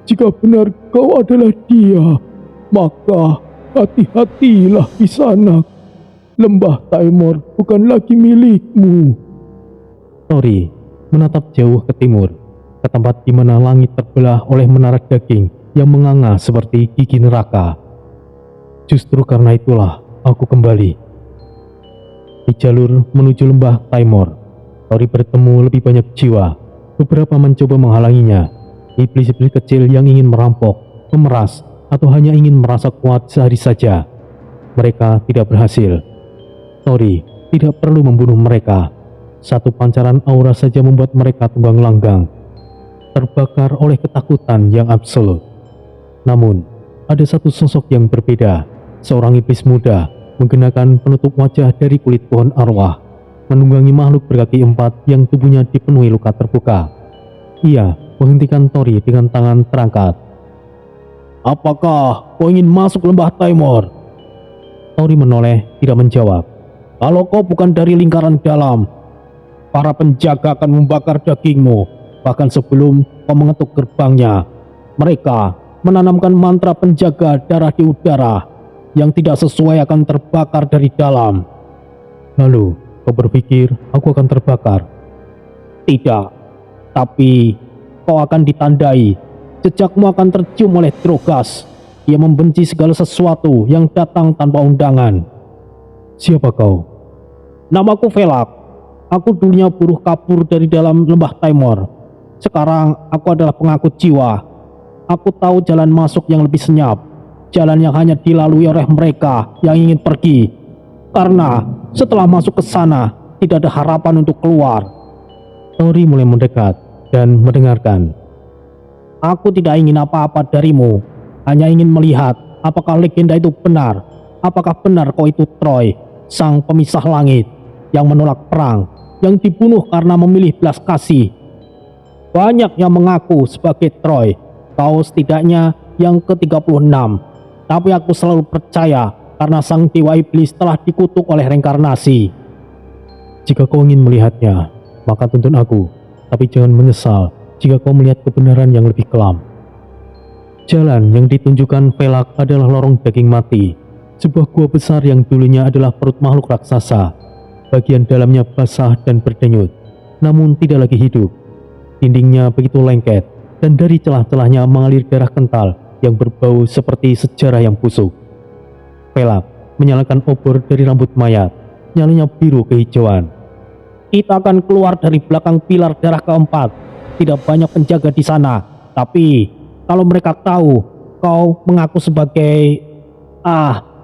Jika benar kau adalah dia, maka hati-hatilah Kisanak. Lembah Timor bukan lagi milikmu. Tori menatap jauh ke timur, ke tempat di mana langit terbelah oleh menara daging yang menganga seperti gigi neraka. Justru karena itulah aku kembali. Di jalur menuju lembah Timor, Tori bertemu lebih banyak jiwa. Beberapa mencoba menghalanginya. Iblis-iblis kecil yang ingin merampok, memeras, atau hanya ingin merasa kuat sehari saja. Mereka tidak berhasil. Tori tidak perlu membunuh mereka. Satu pancaran aura saja membuat mereka tumbang langgang, terbakar oleh ketakutan yang absolut. Namun, ada satu sosok yang berbeda. Seorang iblis muda menggunakan penutup wajah dari kulit pohon arwah, menunggangi makhluk berkaki empat yang tubuhnya dipenuhi luka terbuka. Ia menghentikan Tori dengan tangan terangkat. Apakah kau ingin masuk lembah Timor? Tori menoleh, tidak menjawab. Kalau kau bukan dari lingkaran dalam, para penjaga akan membakar dagingmu. Bahkan sebelum kau mengetuk gerbangnya, mereka menanamkan mantra penjaga darah di udara yang tidak sesuai akan terbakar dari dalam. Lalu, kau berpikir aku akan terbakar? Tidak, tapi kau akan ditandai. Jejakmu akan tercium oleh Drogas. Ia membenci segala sesuatu yang datang tanpa undangan. Siapa kau? Namaku Velak. Aku dulunya buruh kabur dari dalam lembah Timor. Sekarang aku adalah pengangkut jiwa. Aku tahu jalan masuk yang lebih senyap, jalan yang hanya dilalui oleh mereka yang ingin pergi. Karena setelah masuk ke sana, tidak ada harapan untuk keluar. Tori mulai mendekat dan mendengarkan. Aku tidak ingin apa-apa darimu, hanya ingin melihat apakah legenda itu benar. Apakah benar kau itu Troy, sang pemisah langit, yang menolak perang, yang dibunuh karena memilih belas kasih. Banyak yang mengaku sebagai Troy, kau setidaknya yang ke-36. Tapi aku selalu percaya karena sang dewa iblis telah dikutuk oleh reinkarnasi. Jika kau ingin melihatnya, maka tuntun aku, tapi jangan menyesal jika kau melihat kebenaran yang lebih kelam. Jalan yang ditunjukkan Velak adalah lorong daging mati. sebuah gua besar yang dulunya adalah perut makhluk raksasa. Bagian dalamnya basah dan berdenyut, namun tidak lagi hidup. Dindingnya begitu lengket, dan dari celah-celahnya mengalir darah kental yang berbau seperti sejarah yang busuk. Pelak menyalakan obor dari rambut mayat, nyalanya biru kehijauan. Kita akan keluar dari belakang pilar darah keempat. Tidak banyak penjaga di sana. Tapi kalau mereka tahu kau mengaku sebagai...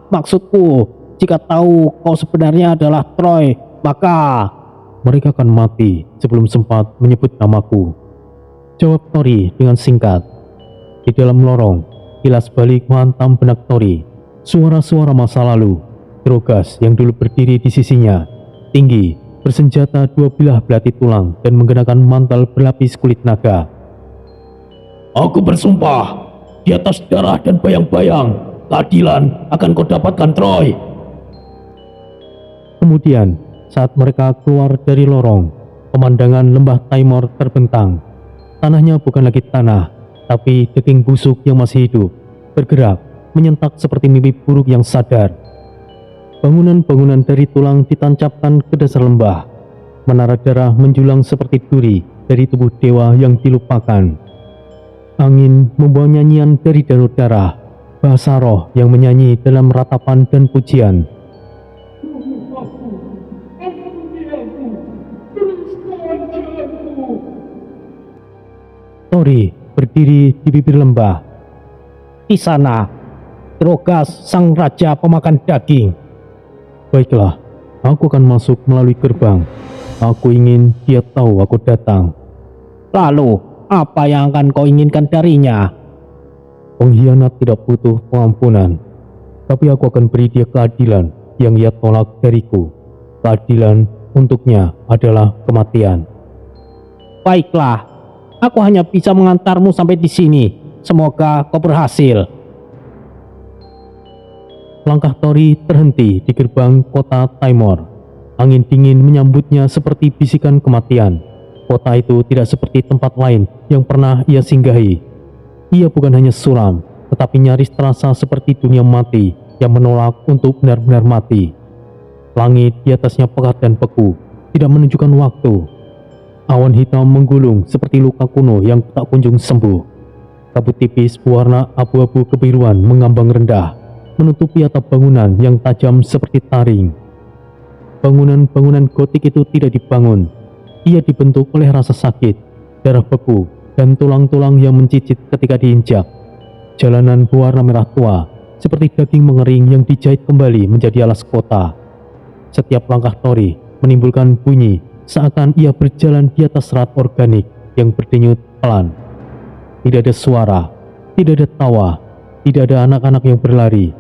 maksudku, jika tahu kau sebenarnya adalah Troy, maka... Mereka akan mati sebelum sempat menyebut namaku, jawab Tori dengan singkat. Di dalam lorong, kilas balik menghantam benak Tori. Suara-suara masa lalu. Drogas yang dulu berdiri di sisinya, tinggi, bersenjata 2 bilah belati tulang dan mengenakan mantel berlapis kulit naga. Aku bersumpah, di atas darah dan bayang-bayang, keadilan akan kau dapatkan, Troy. Kemudian, saat mereka keluar dari lorong, pemandangan lembah Taimor terbentang. Tanahnya bukan lagi tanah, tapi daging busuk yang masih hidup, bergerak, menyentak seperti mimpi buruk yang sadar. Bangunan-bangunan dari tulang ditancapkan ke dasar lembah. Menara darah menjulang seperti duri dari tubuh dewa yang dilupakan. Angin membawa nyanyian dari danau darah, bahasa roh yang menyanyi dalam ratapan dan pujian. Tori berdiri di bibir lembah. Di sana, Drogas sang raja pemakan daging. Baiklah, aku akan masuk melalui gerbang. Aku ingin dia tahu aku datang. Lalu, apa yang akan kau inginkan darinya? Pengkhianat tidak butuh pengampunan, tapi aku akan beri dia keadilan yang ia tolak dariku. Keadilan untuknya adalah kematian. Baiklah, aku hanya bisa mengantarmu sampai di sini. Semoga kau berhasil. Langkah Tori terhenti di gerbang kota Taimor. Angin dingin menyambutnya seperti bisikan kematian. Kota itu tidak seperti tempat lain yang pernah ia singgahi. Ia bukan hanya suram, tetapi nyaris terasa seperti dunia mati yang menolak untuk benar-benar mati. Langit di atasnya pekat dan beku, tidak menunjukkan waktu. Awan hitam menggulung seperti luka kuno yang tak kunjung sembuh. Kabut tipis berwarna abu-abu kebiruan mengambang rendah, menutupi atap bangunan yang tajam seperti taring. Bangunan-bangunan gotik itu tidak dibangun. Ia dibentuk oleh rasa sakit, darah beku, dan tulang-tulang yang mencicit ketika diinjak. Jalanan berwarna merah tua, seperti daging mengering yang dijahit kembali menjadi alas kota. Setiap langkah Tori menimbulkan bunyi seakan ia berjalan di atas serat organik yang berdenyut pelan. Tidak ada suara, tidak ada tawa, tidak ada anak-anak yang berlari.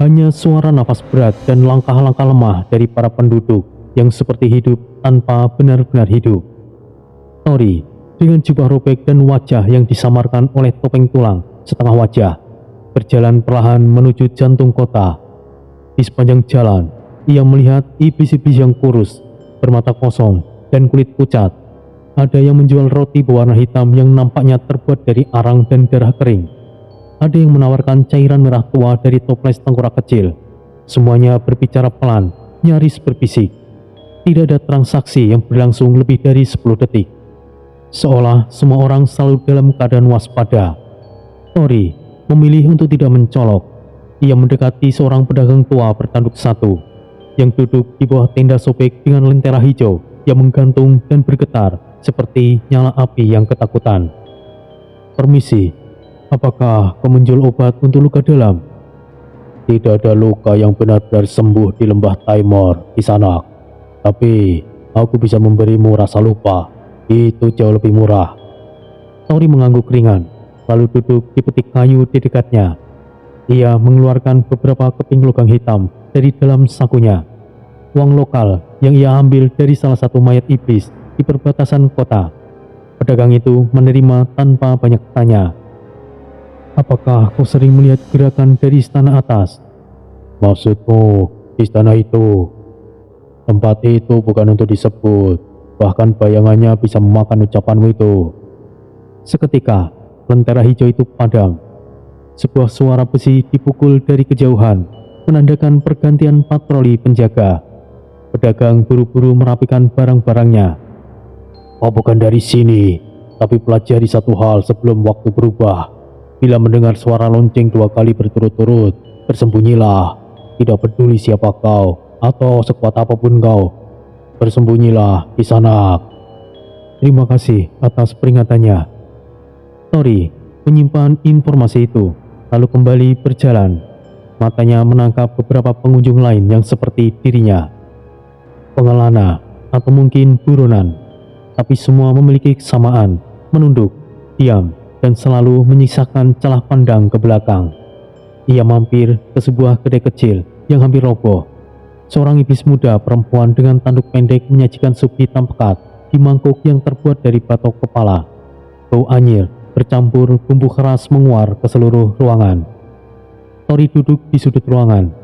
Hanya suara nafas berat dan langkah-langkah lemah dari para penduduk yang seperti hidup tanpa benar-benar hidup. Tori dengan jubah robek dan wajah yang disamarkan oleh topeng tulang setengah wajah, berjalan perlahan menuju jantung kota. Di sepanjang jalan, ia melihat iblis-iblis yang kurus, bermata kosong, dan kulit pucat. Ada yang menjual roti berwarna hitam yang nampaknya terbuat dari arang dan darah kering. Ada yang menawarkan cairan merah tua dari toples tengkorak kecil. Semuanya berbicara pelan, nyaris berbisik. Tidak ada transaksi yang berlangsung lebih dari 10 detik. Seolah semua orang selalu dalam keadaan waspada. Tori memilih untuk tidak mencolok. Ia mendekati seorang pedagang tua bertanduk satu, yang duduk di bawah tenda sobek dengan lentera hijau yang menggantung dan bergetar seperti nyala api yang ketakutan. "Permisi, apakah kau menjual obat untuk luka dalam?" "Tidak ada luka yang benar-benar sembuh di lembah Taimor di sana. Tapi aku bisa memberimu rasa lupa. Itu jauh lebih murah." Tori mengangguk ringan, lalu duduk di peti kayu di dekatnya. Ia mengeluarkan beberapa keping logam hitam dari dalam sakunya. Uang lokal yang ia ambil dari salah satu mayat iblis di perbatasan kota. Pedagang itu menerima tanpa banyak tanya. "Apakah kau sering melihat gerakan dari istana atas?" "Maksudmu istana itu? Tempat itu bukan untuk disebut. Bahkan bayangannya bisa memakan ucapanmu itu." Seketika lentera hijau itu padam. Sebuah suara besi dipukul dari kejauhan. menandakan pergantian patroli penjaga. Pedagang buru-buru merapikan barang-barangnya. Kau bukan dari sini, tapi pelajari satu hal sebelum waktu berubah. Bila mendengar suara lonceng 2 kali berturut-turut, bersembunyilah. Tidak peduli siapa kau atau sekuat apapun kau. Bersembunyilah di sana. Terima kasih atas peringatannya. Tori menyimpan informasi itu, lalu kembali berjalan. Matanya menangkap beberapa pengunjung lain yang seperti dirinya. Pengelana atau mungkin buronan, tapi semua memiliki kesamaan, menunduk, diam, dan selalu menyisakan celah pandang ke belakang. Ia mampir ke sebuah kedai kecil yang hampir roboh. Seorang iblis muda perempuan dengan tanduk pendek menyajikan sup hitam pekat di mangkuk yang terbuat dari batok kepala. Bau anyir bercampur bumbu keras menguar ke seluruh ruangan. Tori duduk di sudut ruangan.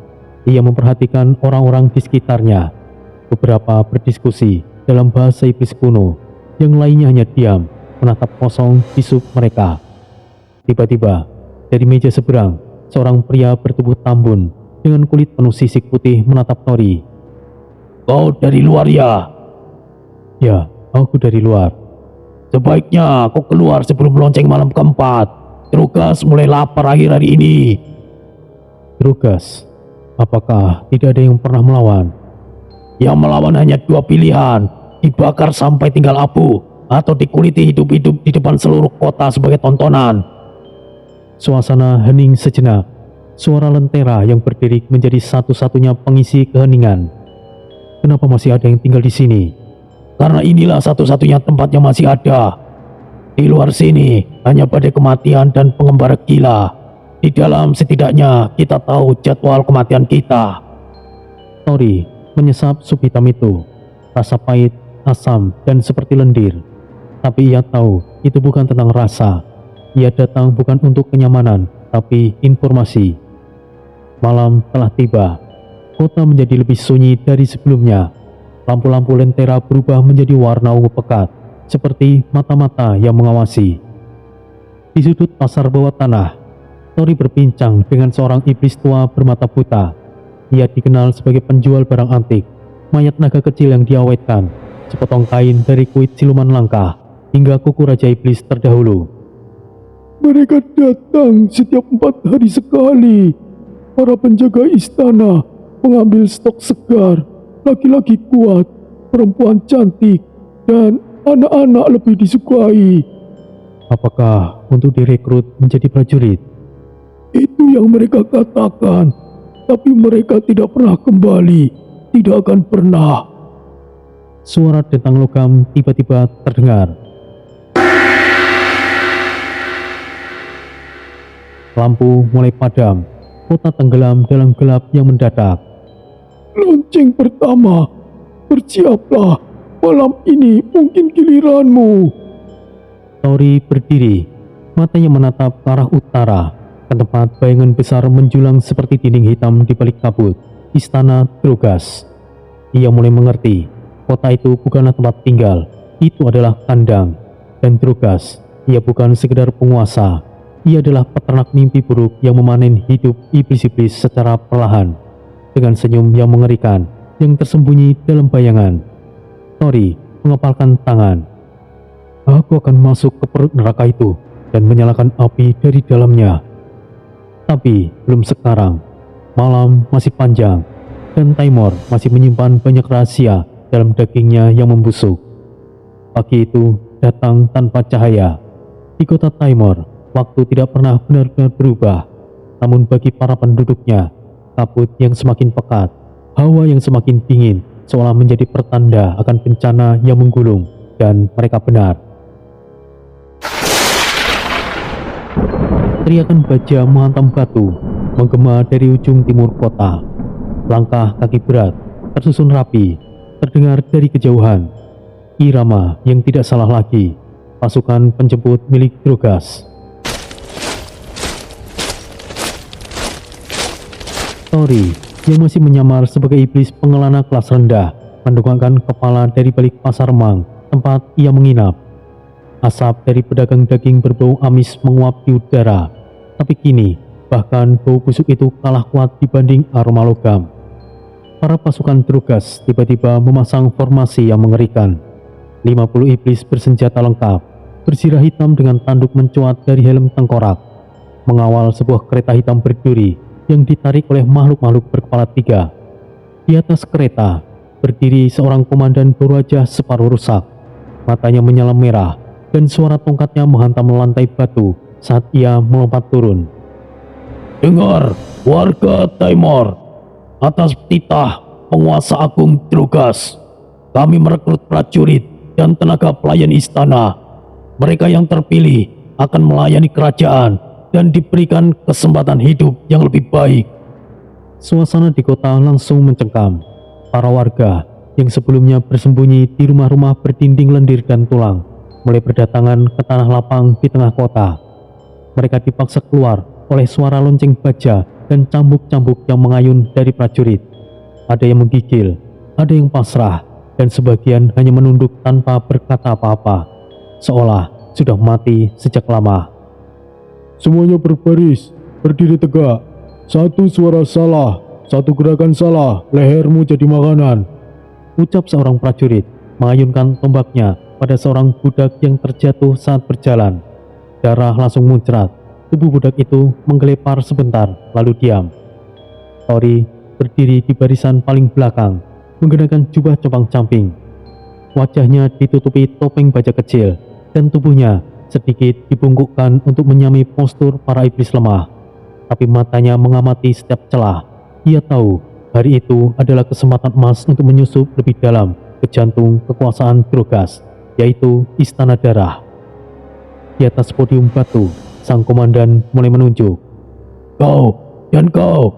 Ia memperhatikan orang-orang di sekitarnya. Beberapa berdiskusi dalam bahasa iblis kuno, yang lainnya hanya diam, menatap kosong di sup mereka. Tiba-tiba, dari meja seberang, seorang pria bertubuh tambun dengan kulit penuh sisik putih menatap Tori. Kau dari luar ya? Ya, aku dari luar. Sebaiknya kau keluar sebelum lonceng malam keempat. Drugas mulai lapar akhir hari ini. Drugas, apakah tidak ada yang pernah melawan? Yang melawan hanya 2 pilihan, dibakar sampai tinggal abu, atau dikuliti hidup-hidup di depan seluruh kota sebagai tontonan. Suasana hening sejenak. Suara lentera yang berdiri menjadi satu-satunya pengisi keheningan. Kenapa masih ada yang tinggal di sini? Karena inilah satu-satunya tempat yang masih ada. Di luar sini hanya badai kematian dan pengembara gila. Di dalam setidaknya kita tahu jadwal kematian kita. Tori menyesap sup hitam itu. Rasa pahit, asam, dan seperti lendir. Tapi ia tahu itu bukan tentang rasa. Ia datang bukan untuk kenyamanan, tapi informasi. Malam telah tiba. Kota menjadi lebih sunyi dari sebelumnya. Lampu-lampu lentera berubah menjadi warna ungu pekat, seperti mata-mata yang mengawasi. Di sudut pasar bawah tanah, Tori berbincang dengan seorang iblis tua bermata buta. Ia dikenal sebagai penjual barang antik, mayat naga kecil yang diawetkan, sepotong kain dari kuit siluman langka, hingga kuku Raja Iblis terdahulu. Mereka datang setiap 4 hari sekali. Para penjaga istana mengambil stok segar, laki-laki kuat, perempuan cantik, dan anak-anak lebih disukai. Apakah untuk direkrut menjadi prajurit? Itu yang mereka katakan, tapi mereka tidak pernah kembali, tidak akan pernah. Suara dentang logam tiba-tiba terdengar. Lampu mulai padam, kota tenggelam dalam gelap yang mendadak. Lonceng pertama, bersiaplah, malam ini mungkin giliranmu. Tori berdiri, matanya menatap ke arah utara, ke tempat bayangan besar menjulang seperti dinding hitam di balik kabut, istana Drugas. Ia mulai mengerti, kota itu bukanlah tempat tinggal, itu adalah kandang. Dan Drugas, ia bukan sekedar penguasa, ia adalah peternak mimpi buruk yang memanen hidup iblis-iblis secara perlahan, dengan senyum yang mengerikan, yang tersembunyi dalam bayangan. Tori mengepalkan tangan. Aku akan masuk ke perut neraka itu dan menyalakan api dari dalamnya. Tapi belum sekarang. Malam masih panjang dan Taimur masih menyimpan banyak rahasia dalam dagingnya yang membusuk. Pagi itu datang tanpa cahaya. Di kota Taimur, waktu tidak pernah benar-benar berubah. Namun bagi para penduduknya, kabut yang semakin pekat, hawa yang semakin dingin, seolah menjadi pertanda akan bencana yang menggulung, dan mereka benar. Teriakan baja menghantam batu, menggema dari ujung timur kota. Langkah kaki berat, tersusun rapi, terdengar dari kejauhan. Irama yang tidak salah lagi, pasukan penjemput milik Drugas. Tori yang masih menyamar sebagai iblis pengelana kelas rendah mendongakkan kepala dari balik pasar Mang, tempat ia menginap. Asap dari pedagang daging berbau amis menguap di udara, tapi kini Bahkan bau busuk itu kalah kuat dibanding aroma logam. Para pasukan Drogas tiba-tiba memasang formasi yang mengerikan. 50 iblis bersenjata lengkap, berzirah hitam dengan tanduk mencuat dari helm tengkorak, mengawal sebuah kereta hitam berduri yang ditarik oleh makhluk-makhluk berkepala 3. Di atas kereta berdiri seorang komandan berwajah separuh rusak. Matanya menyala merah dan suara tongkatnya menghantam lantai batu saat ia melompat turun. Dengar, warga Timor, atas titah penguasa agung Drogas, kami merekrut prajurit dan tenaga pelayan istana. Mereka yang terpilih akan melayani kerajaan dan diberikan kesempatan hidup yang lebih baik. Suasana di kota langsung mencengkam. Para warga yang sebelumnya bersembunyi di rumah-rumah berdinding lendir dan tulang mulai berdatangan ke tanah lapang di tengah kota. Mereka dipaksa keluar oleh suara lonceng baja dan cambuk-cambuk yang mengayun dari prajurit. Ada yang menggigil, ada yang pasrah, dan sebagian hanya menunduk tanpa berkata apa-apa, seolah sudah mati sejak lama. Semuanya berbaris, berdiri tegak. Satu suara salah, satu gerakan salah, lehermu jadi makanan. Ucap seorang prajurit mengayunkan tombaknya pada seorang budak yang terjatuh saat berjalan. Darah langsung muncrat. Tubuh budak itu menggelepar sebentar lalu diam. Tori berdiri di barisan paling belakang, menggunakan jubah compang-camping. Wajahnya ditutupi topeng baja kecil dan tubuhnya sedikit dibungkukkan untuk menyamai postur para iblis lemah. Tapi matanya mengamati setiap celah. Ia tahu hari itu adalah kesempatan emas untuk menyusup lebih dalam ke jantung kekuasaan Drogas, yaitu Istana Darah. Di atas podium batu, sang komandan mulai menunjuk. Kau dan kau,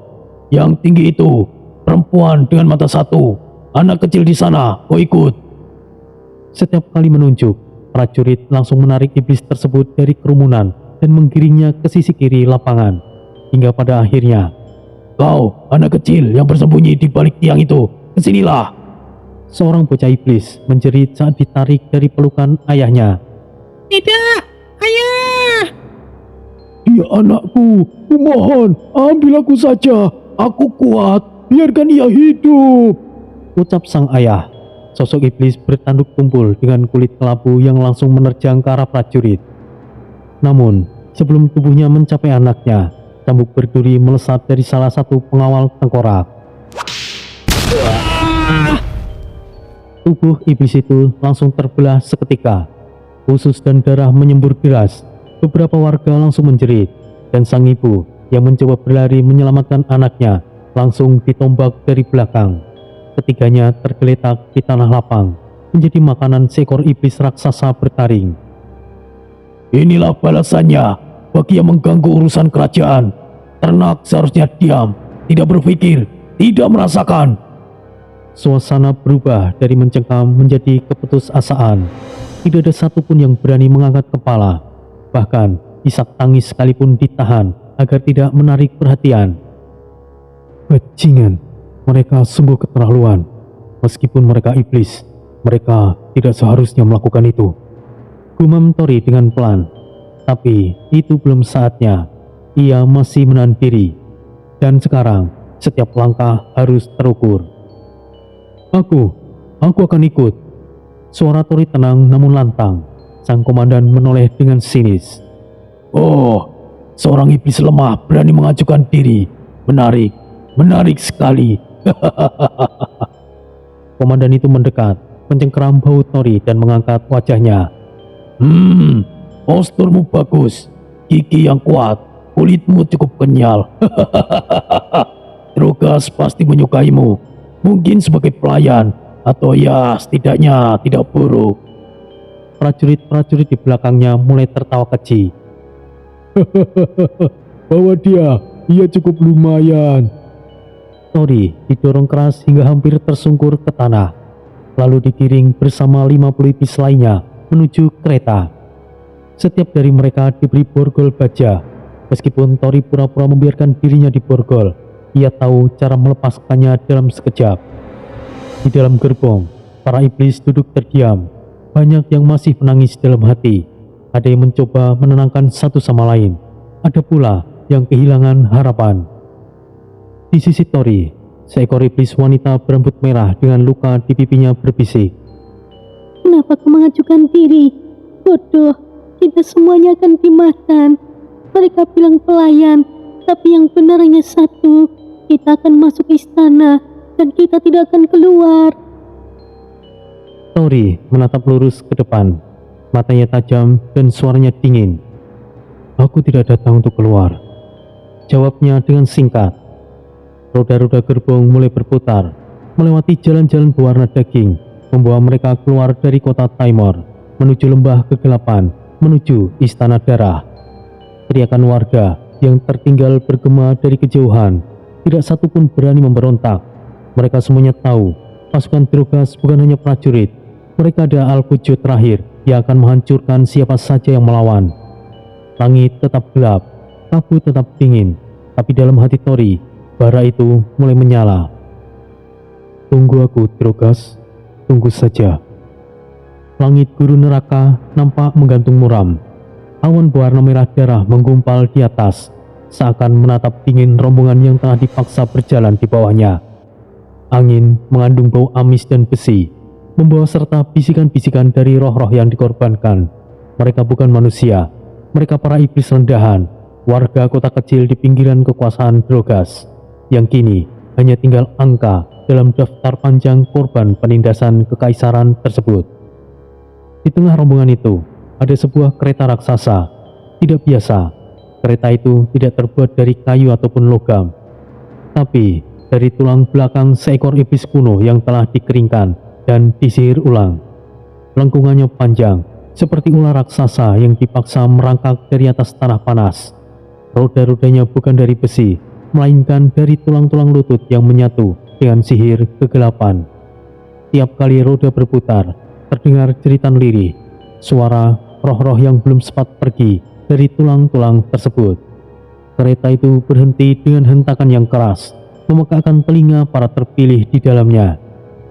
yang tinggi itu, perempuan dengan mata satu, anak kecil di sana, kau ikut. Setiap kali menunjuk, prajurit langsung menarik iblis tersebut dari kerumunan dan menggiringnya ke sisi kiri lapangan. Hingga pada akhirnya, Kau, anak kecil yang bersembunyi di balik tiang itu, kesinilah. seorang bocah iblis menjerit saat ditarik dari pelukan ayahnya. Tidak, ayah! Dia anakku, kumohon, ambil aku saja. Aku kuat, biarkan ia hidup. Ucap sang ayah. Sosok iblis bertanduk tumpul dengan kulit kelabu yang langsung menerjang ke arah prajurit. Namun, sebelum tubuhnya mencapai anaknya, cambuk berduri melesat dari salah satu pengawal tengkorak. Tubuh iblis itu langsung terbelah seketika. Usus dan darah menyembur deras. Beberapa warga langsung menjerit, dan sang ibu yang mencoba berlari menyelamatkan anaknya langsung ditombak dari belakang. Ketiganya tergeletak di tanah lapang, menjadi makanan seekor iblis raksasa bertaring. Inilah balasannya bagi yang mengganggu urusan kerajaan. Ternak seharusnya diam, tidak berpikir, tidak merasakan. Suasana berubah dari mencengkam menjadi keputusasaan. Tidak ada satupun yang berani mengangkat kepala. Bahkan isak tangis sekalipun ditahan agar tidak menarik perhatian. Bajingan, mereka sungguh keterlaluan. Meskipun mereka iblis, mereka tidak seharusnya melakukan itu. Gumam Tori dengan pelan. Tapi itu belum saatnya. Ia masih menahan diri. Dan sekarang setiap langkah harus terukur. Aku akan ikut. Suara Tori tenang namun lantang. Sang komandan menoleh dengan sinis. Oh, seorang iblis lemah berani mengajukan diri. Menarik, menarik sekali. Komandan itu mendekat, mencengkeram bahu Tori dan mengangkat wajahnya. Posturmu bagus, gigi yang kuat, kulitmu cukup kenyal. Drogas pasti menyukaimu. Mungkin sebagai pelayan, atau ya setidaknya tidak buruk. Prajurit-prajurit di belakangnya mulai tertawa keji. Bawa dia, ia cukup lumayan. Tori didorong keras hingga hampir tersungkur ke tanah, lalu digiring bersama 50 iblis lainnya menuju kereta. Setiap dari mereka diberi borgol baja. Meskipun Tori pura-pura membiarkan dirinya diborgol, ia tahu cara melepaskannya dalam sekejap. Di dalam gerbong, para iblis duduk terdiam. Banyak yang masih menangis dalam hati. Ada yang mencoba menenangkan satu sama lain. Ada pula yang kehilangan harapan. Di sisi Tori, seekor iblis wanita berambut merah dengan luka di pipinya berbisik. Kenapa kau mengajukan diri? Bodoh, kita semuanya akan dimakan. Mereka bilang pelayan, tapi yang benar hanya satu. Kita akan masuk istana dan kita tidak akan keluar. Tori menatap lurus ke depan, matanya tajam dan suaranya dingin. Aku tidak datang untuk keluar, jawabnya dengan singkat. Roda-roda gerbong mulai berputar, melewati jalan-jalan berwarna daging, membawa mereka keluar dari kota Timor, menuju lembah kegelapan, menuju istana darah. Teriakan warga yang tertinggal bergema dari kejauhan, tidak satupun berani memberontak. Mereka semuanya tahu, pasukan Drogas bukan hanya prajurit, mereka adalah Al-Wujud terakhir yang akan menghancurkan siapa saja yang melawan. Langit tetap gelap, kabut tetap dingin, tapi dalam hati Tori, bara itu mulai menyala. Tunggu aku, Drogas, tunggu saja. Langit guru neraka nampak menggantung muram. Awan berwarna merah darah menggumpal di atas, seakan menatap dingin rombongan yang tengah dipaksa berjalan di bawahnya. Angin mengandung bau amis dan besi, membawa serta bisikan-bisikan dari roh-roh yang dikorbankan. Mereka bukan manusia, mereka para iblis rendahan, warga kota kecil di pinggiran kekuasaan Drogas, yang kini hanya tinggal angka dalam daftar panjang korban penindasan kekaisaran tersebut. Di tengah rombongan itu, ada sebuah kereta raksasa, tidak biasa. Kereta itu tidak terbuat dari kayu ataupun logam, tapi dari tulang belakang seekor iblis kuno yang telah dikeringkan dan disihir ulang. Lengkungannya panjang, seperti ular raksasa yang dipaksa merangkak dari atas tanah panas. Roda-rodanya bukan dari besi, melainkan dari tulang-tulang lutut yang menyatu dengan sihir kegelapan. Tiap kali roda berputar, terdengar jeritan lirih, suara roh-roh yang belum sempat pergi dari tulang-tulang tersebut. Kereta itu berhenti dengan hentakan yang keras, memekakkan telinga para terpilih di dalamnya.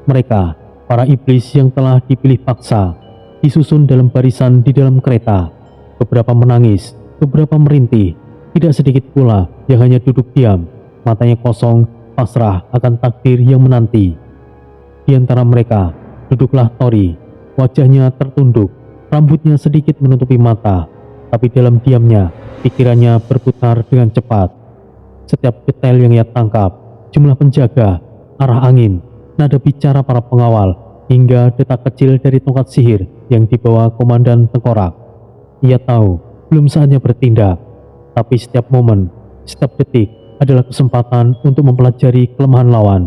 Mereka, para iblis yang telah dipilih paksa, disusun dalam barisan di dalam kereta. Beberapa menangis, beberapa merintih, tidak sedikit pula yang hanya duduk diam, matanya kosong, pasrah akan takdir yang menanti. Di antara mereka, duduklah Tori. Wajahnya tertunduk, rambutnya sedikit menutupi mata, tapi dalam diamnya, pikirannya berputar dengan cepat. Setiap detail yang ia tangkap, jumlah penjaga, arah angin, nada bicara para pengawal, hingga detak kecil dari tongkat sihir yang dibawa Komandan Tengkorak. Ia tahu, belum saatnya bertindak, tapi setiap momen, setiap detik adalah kesempatan untuk mempelajari kelemahan lawan.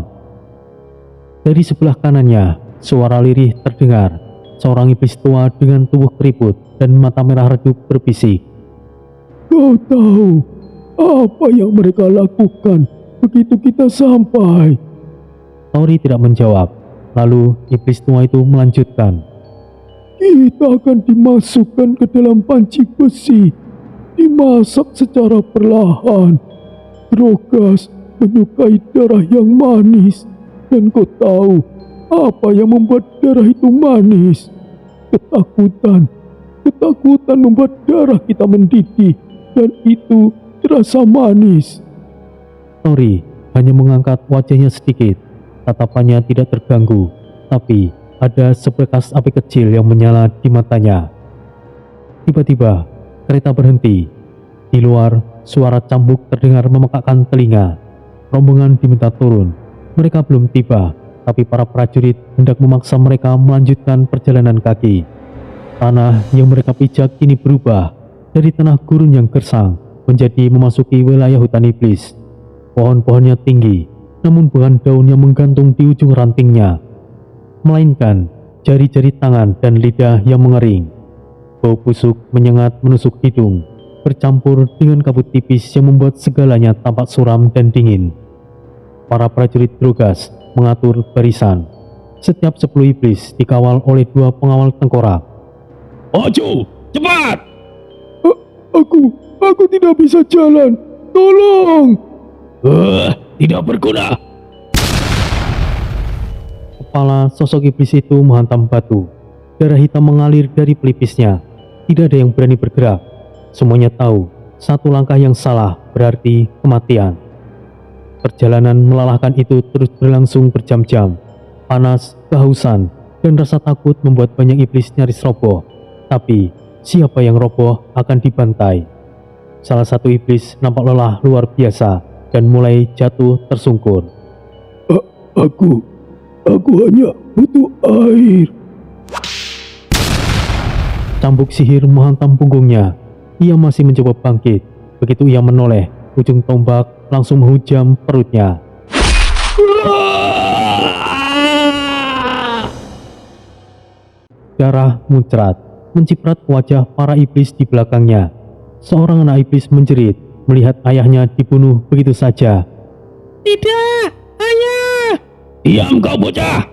Dari sebelah kanannya, suara lirih terdengar. Seorang iblis tua dengan tubuh keriput dan mata merah redup berbisik. Kau tahu apa yang mereka lakukan begitu kita sampai? Tori tidak menjawab. Lalu iblis tua itu melanjutkan. Kita akan dimasukkan ke dalam panci besi, dimasak secara perlahan. Drogas menyukai darah yang manis, dan kau tahu apa yang membuat darah itu manis? Ketakutan. Ketakutan membuat darah kita mendidih, dan itu terasa manis. Tori hanya mengangkat wajahnya sedikit. Tatapannya tidak terganggu, tapi ada seberkas api kecil yang menyala di matanya. Tiba-tiba, kereta berhenti. Di luar, suara cambuk terdengar memekakkan telinga. Rombongan diminta turun. Mereka belum tiba, tapi para prajurit hendak memaksa mereka melanjutkan perjalanan kaki. Tanah yang mereka pijak kini berubah dari tanah gurun yang gersang menjadi memasuki wilayah hutan iblis. Pohon-pohonnya tinggi, namun bukan daun yang menggantung di ujung rantingnya, melainkan jari-jari tangan dan lidah yang mengering. Bau busuk menyengat menusuk hidung, bercampur dengan kabut tipis yang membuat segalanya tampak suram dan dingin. Para prajurit Drogas mengatur barisan. Setiap 10 iblis dikawal oleh 2 pengawal tengkorak. Maju, cepat! Aku tidak bisa jalan. Tolong! Tidak berguna. Kepala sosok iblis itu menghantam batu. Darah hitam mengalir dari pelipisnya. Tidak ada yang berani bergerak. Semuanya tahu, Satu langkah yang salah berarti kematian. Perjalanan melelahkan itu terus berlangsung berjam-jam. Panas, kehausan, dan rasa takut membuat banyak iblis nyaris roboh. Tapi, siapa yang roboh akan dibantai. Salah satu iblis nampak lelah luar biasa dan mulai jatuh tersungkur. Aku hanya butuh air. Cambuk sihir menghantam punggungnya. Ia masih mencoba bangkit. Begitu ia menoleh, ujung tombak langsung menghujam perutnya. Darah muncrat, menciprat wajah para iblis di belakangnya. Seorang anak iblis menjerit melihat ayahnya dibunuh begitu saja. Tidak, ayah! Diam kau bocah.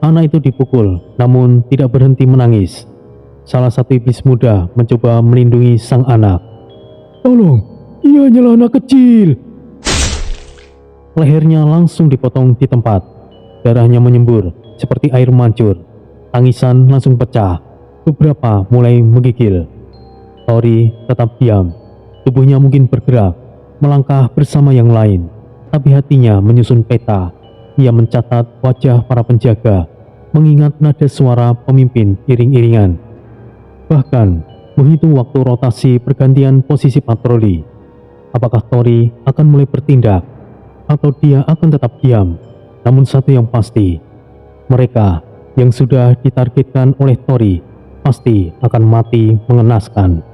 Anak itu dipukul, namun tidak berhenti menangis. Salah satu iblis muda mencoba melindungi sang anak. Tolong, ia hanyalah anak kecil. Lehernya langsung dipotong di tempat. Darahnya menyembur seperti air mancur. Tangisan langsung pecah. Beberapa mulai menggigil. Tori tetap diam. Tubuhnya mungkin bergerak, melangkah bersama yang lain. Tapi hatinya menyusun peta. Ia mencatat wajah para penjaga, mengingat nada suara pemimpin iring-iringan. Bahkan menghitung waktu rotasi pergantian posisi patroli. Apakah Tori akan mulai bertindak atau dia akan tetap diam? Namun satu yang pasti, mereka yang sudah ditargetkan oleh Tori pasti akan mati mengenaskan.